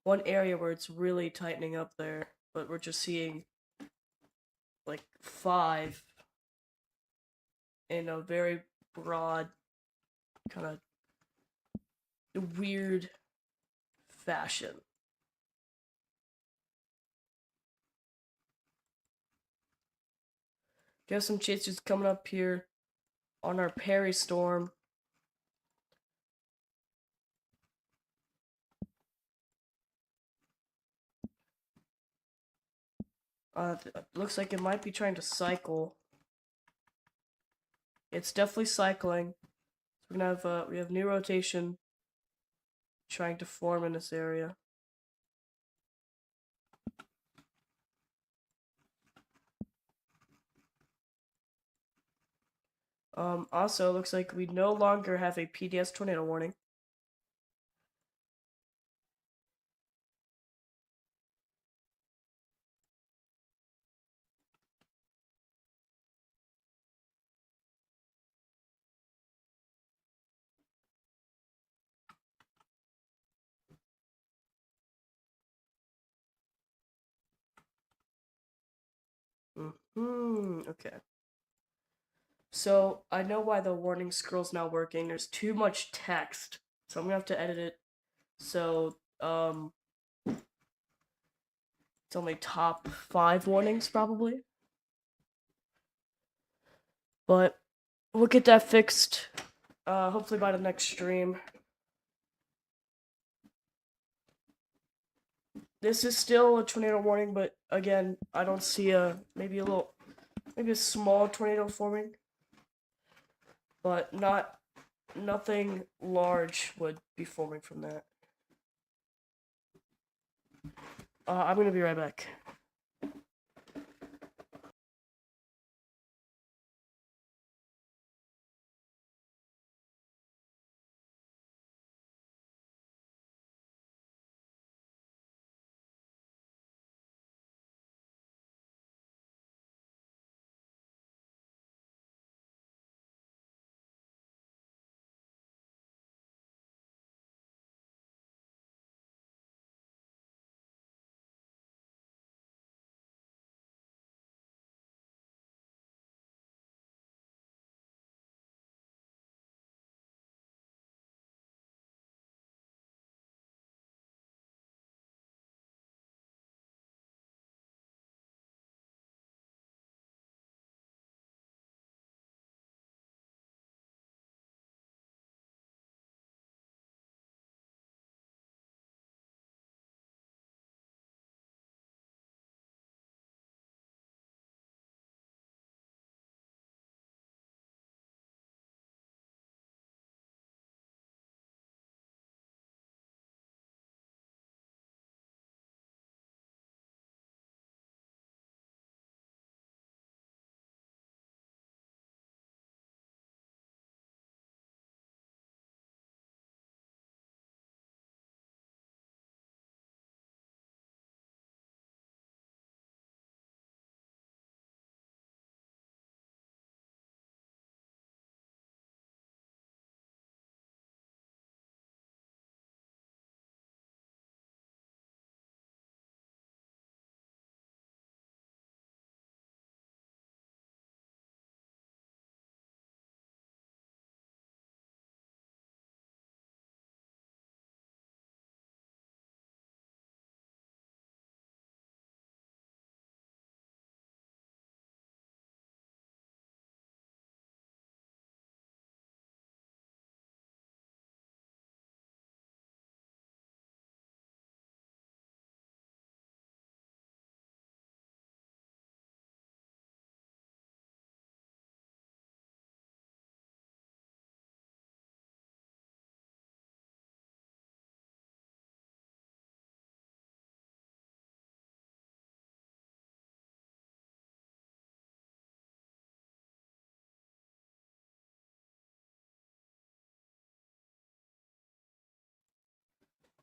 one area where it's really tightening up there, but we're just seeing like 5 in a very broad, kind of weird fashion. We have some chances coming up here on our Perry storm. Looks like it might be trying to cycle. It's definitely cycling. So we're gonna have we have new rotation trying to form in this area. Also, looks like we no longer have a PDS tornado warning. Okay. So, I know why the warning scroll's not working. There's too much text. So I'm gonna have to edit it. So, it's only top 5 warnings, probably. But we'll get that fixed hopefully by the next stream. This is still a tornado warning, but again, I don't see maybe a small tornado forming, but nothing large would be forming from that. I'm gonna be right back.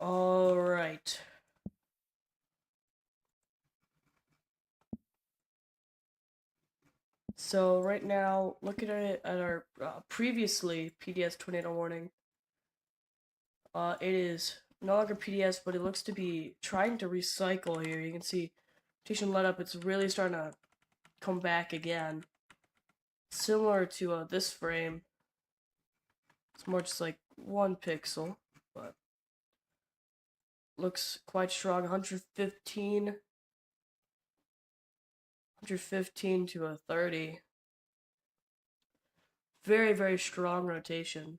All right. So right now, looking at it at our previously PDS tornado warning, it is no longer PDS, but it looks to be trying to recycle here. You can see rotation let up. It's really starting to come back again, similar to this frame. It's more just like 1 pixel, but looks quite strong. 115 to a 30. Very, very strong rotation.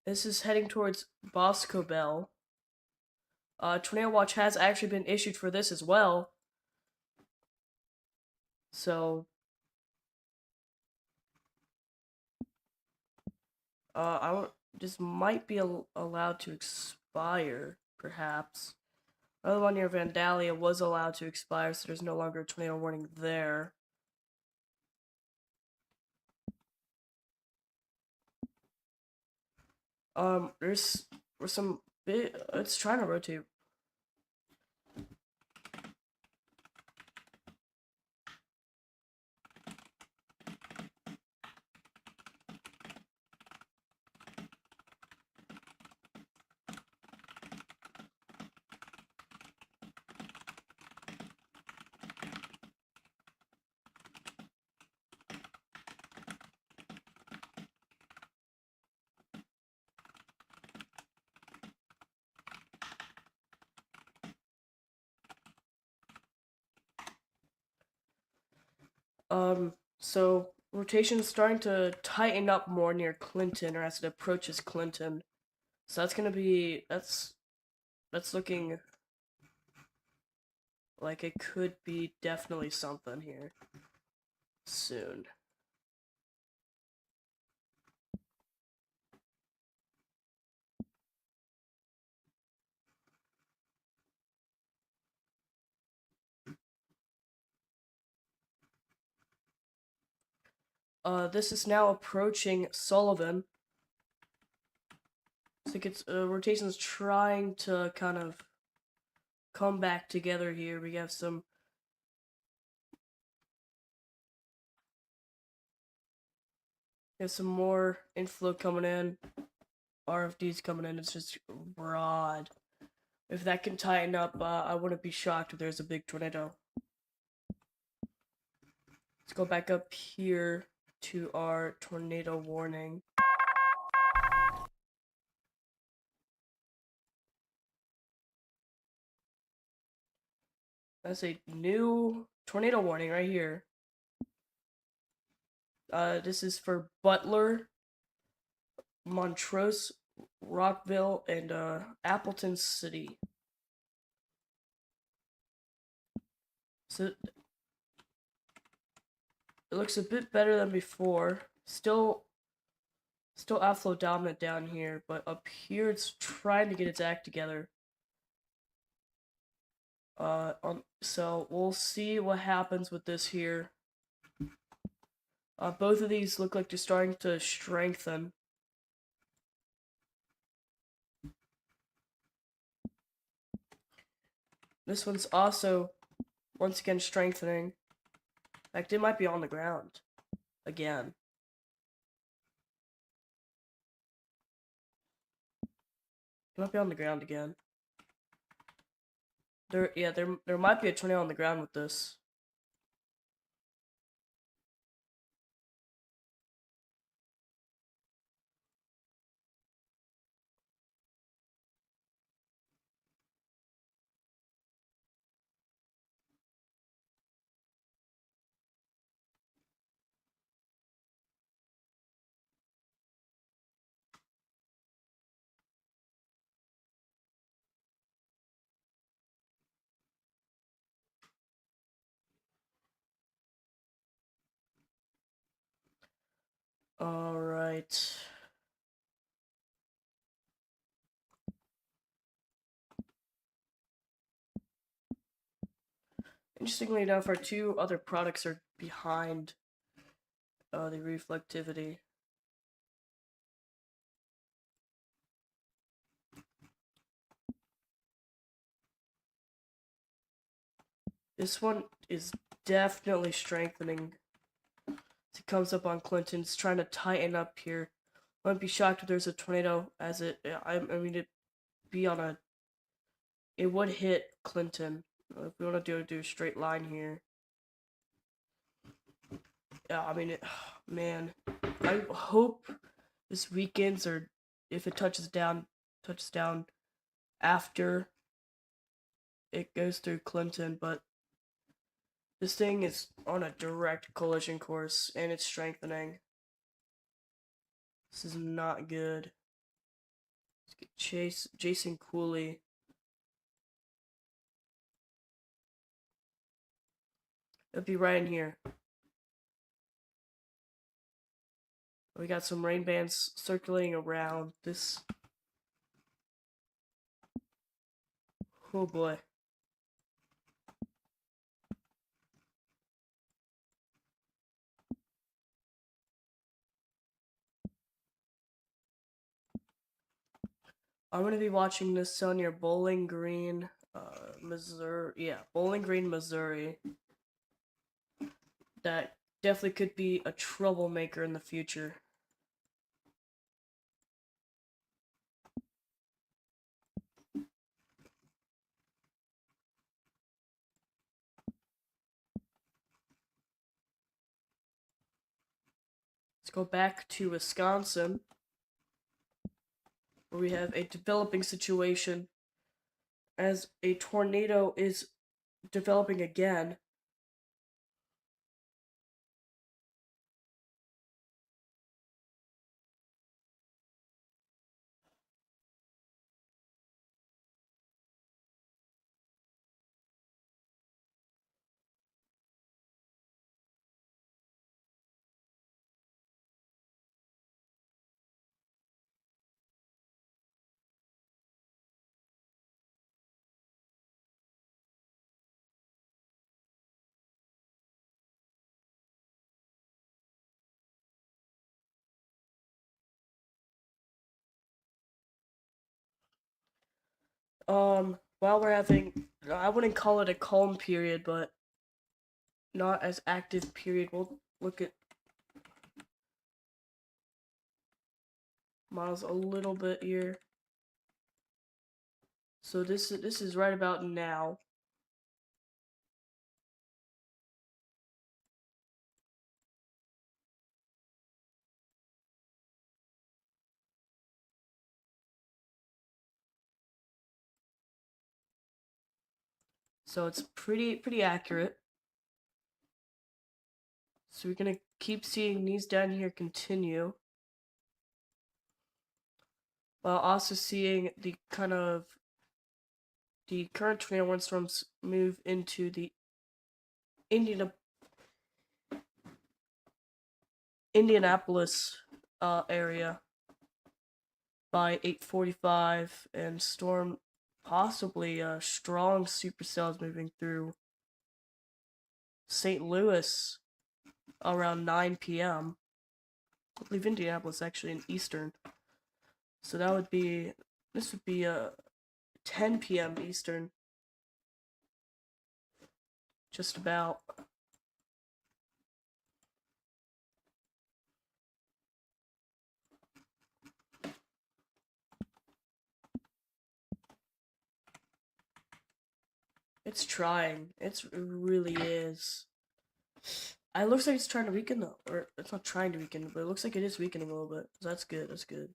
This is heading towards Bosco Bell. Tornado Watch has actually been issued for this as well. So, this might be allowed to expire, perhaps. Another one near Vandalia was allowed to expire, so there's no longer a tornado warning there. There's some bit. It's trying to rotate. So rotation is starting to tighten up more near Clinton, or as it approaches Clinton. So that's gonna be that's looking like it could be definitely something here soon. This is now approaching Sullivan. I think it's rotation's trying to kind of come back together here. We have some more inflow coming in. RFDs coming in. It's just broad. If that can tighten up, I wouldn't be shocked if there's a big tornado. Let's go back up here to our tornado warning. That's a new tornado warning right here. This is for Butler, Montrose, Rockville, and Appleton City. So it looks a bit better than before. Still outflow dominant down here, but up here it's trying to get its act together. So we'll see what happens with this here. Both of these look like they're starting to strengthen. This one's also, once again, strengthening. In fact, it might be on the ground again. It might be on the ground again. There might be a tornado on the ground with this. All right. Interestingly enough, our two other products are behind the reflectivity. This one is definitely strengthening. It comes up on Clinton. It's trying to tighten up here. Wouldn't be shocked if there's a tornado as it. I mean, it'd be on a. It would hit Clinton. If we want to do a straight line here. Yeah, I mean, man, I hope this weekends or if it touches down after it goes through Clinton, but this thing is on a direct collision course and it's strengthening. This is not good. Let's get Jason Cooley. It'll be right in here. We got some rain bands circulating around this. Oh boy. I'm gonna be watching this on your Bowling Green, Missouri. Yeah, Bowling Green, Missouri. That definitely could be a troublemaker in the future. Let's go back to Wisconsin, where we have a developing situation as a tornado is developing again. While we're having, I wouldn't call it a calm period, but not as active period. We'll look at models a little bit here. So this is right about now. So it's pretty accurate. So we're gonna keep seeing these down here continue, while also seeing the current tornado windstorms move into the Indiana, Indianapolis area by 8:45, and storm possibly strong supercells moving through St. Louis around 9 p.m. I believe Indianapolis actually in Eastern, so this would be 10 p.m. Eastern, just about. It's trying. It really is. It looks like it's trying to weaken though, or it's not trying to weaken, but it looks like it is weakening a little bit. So that's good. That's good.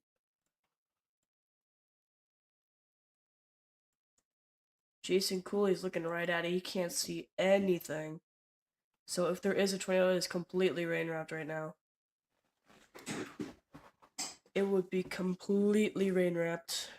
Jason Cooley's looking right at it. He can't see anything. So if there is a tornado, it is completely rain wrapped right now. It would be completely rain wrapped.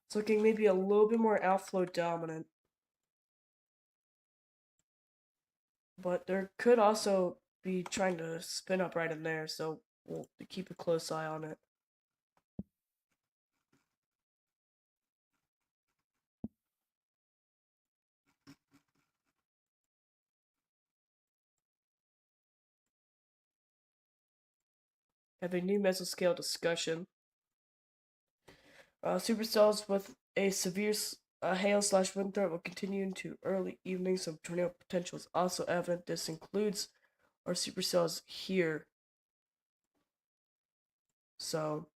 It's looking maybe a little bit more outflow dominant. But there could also be trying to spin up right in there, so we'll keep a close eye on it. Have a new mesoscale discussion. Supercells with a severe hail/wind threat will continue into early evening. Some tornado potential is also evident. This includes our supercells here. So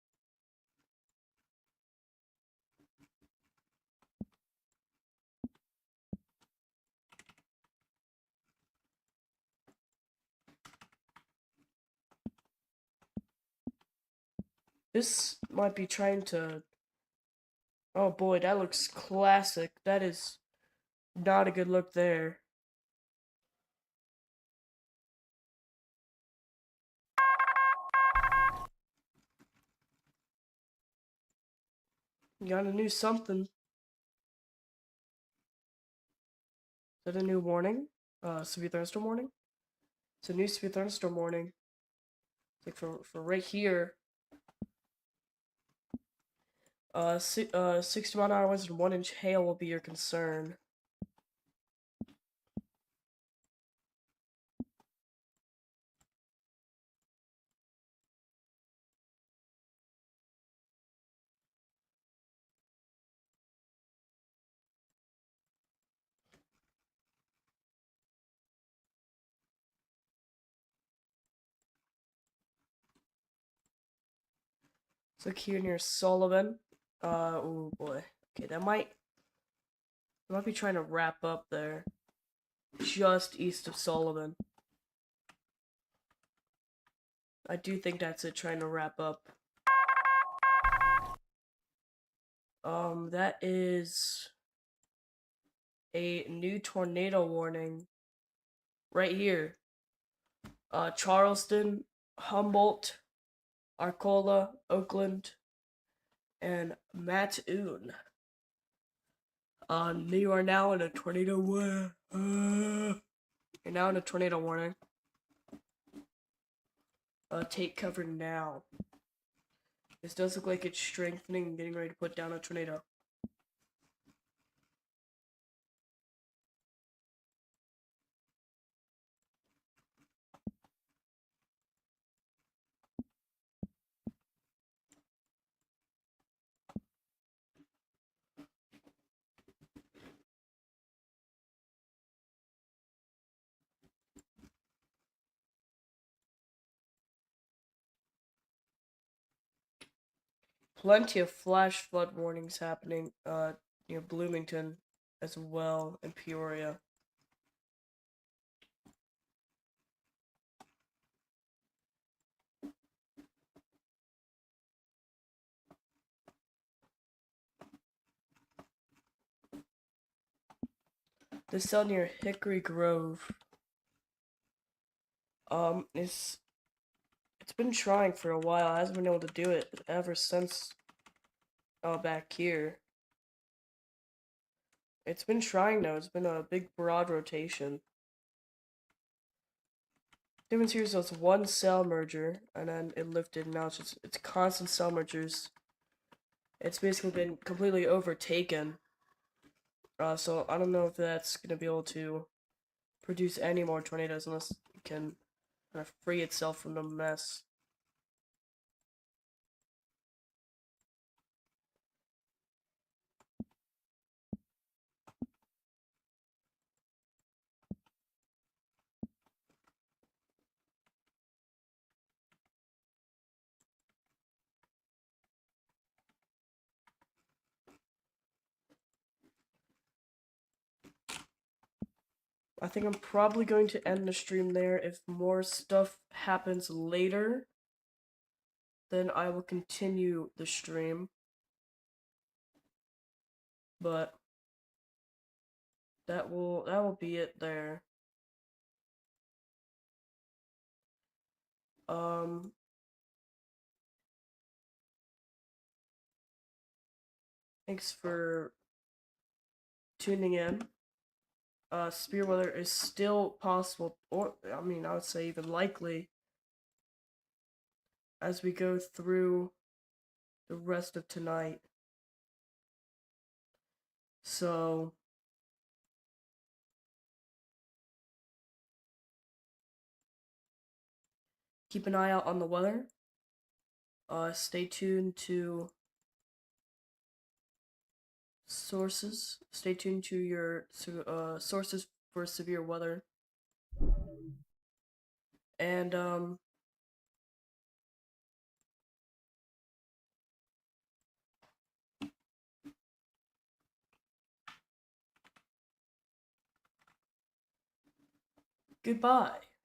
this might be trying to. Oh boy, that looks classic. That is not a good look there. You got a new something. Is that a new warning? Severe thunderstorm warning? It's a new severe thunderstorm warning. It's like for right here. 60-mile-an-hour winds and 1-inch hail will be your concern. It's like here near Sullivan. Oh boy. Okay, that might be trying to wrap up there. Just east of Sullivan. I do think that's it, trying to wrap up. That is a new tornado warning right here. Charleston, Humboldt, Arcola, Oakland, and Mattoon. You are now in a tornado warning. You're now in a tornado warning. take cover now. This does look like it's strengthening and getting ready to put down a tornado. Plenty of flash flood warnings happening near Bloomington as well, in Peoria. This cell near Hickory Grove is it's been trying for a while. It hasn't been able to do it ever since back here. It's been trying though. It's been a big broad rotation. Difference here is it's one cell merger and then it lifted. Now it's constant cell mergers. It's basically been completely overtaken. So I don't know if that's gonna be able to produce any more tornadoes unless it can kind of free itself from the mess. I think I'm probably going to end the stream there. If more stuff happens later, then I will continue the stream. But that will be it there. Um Thanks for tuning in. Spear weather is still possible, or I mean I would say even likely as we go through the rest of tonight. So keep an eye out on the weather. Stay tuned to sources. Stay tuned to your sources for severe weather. And goodbye.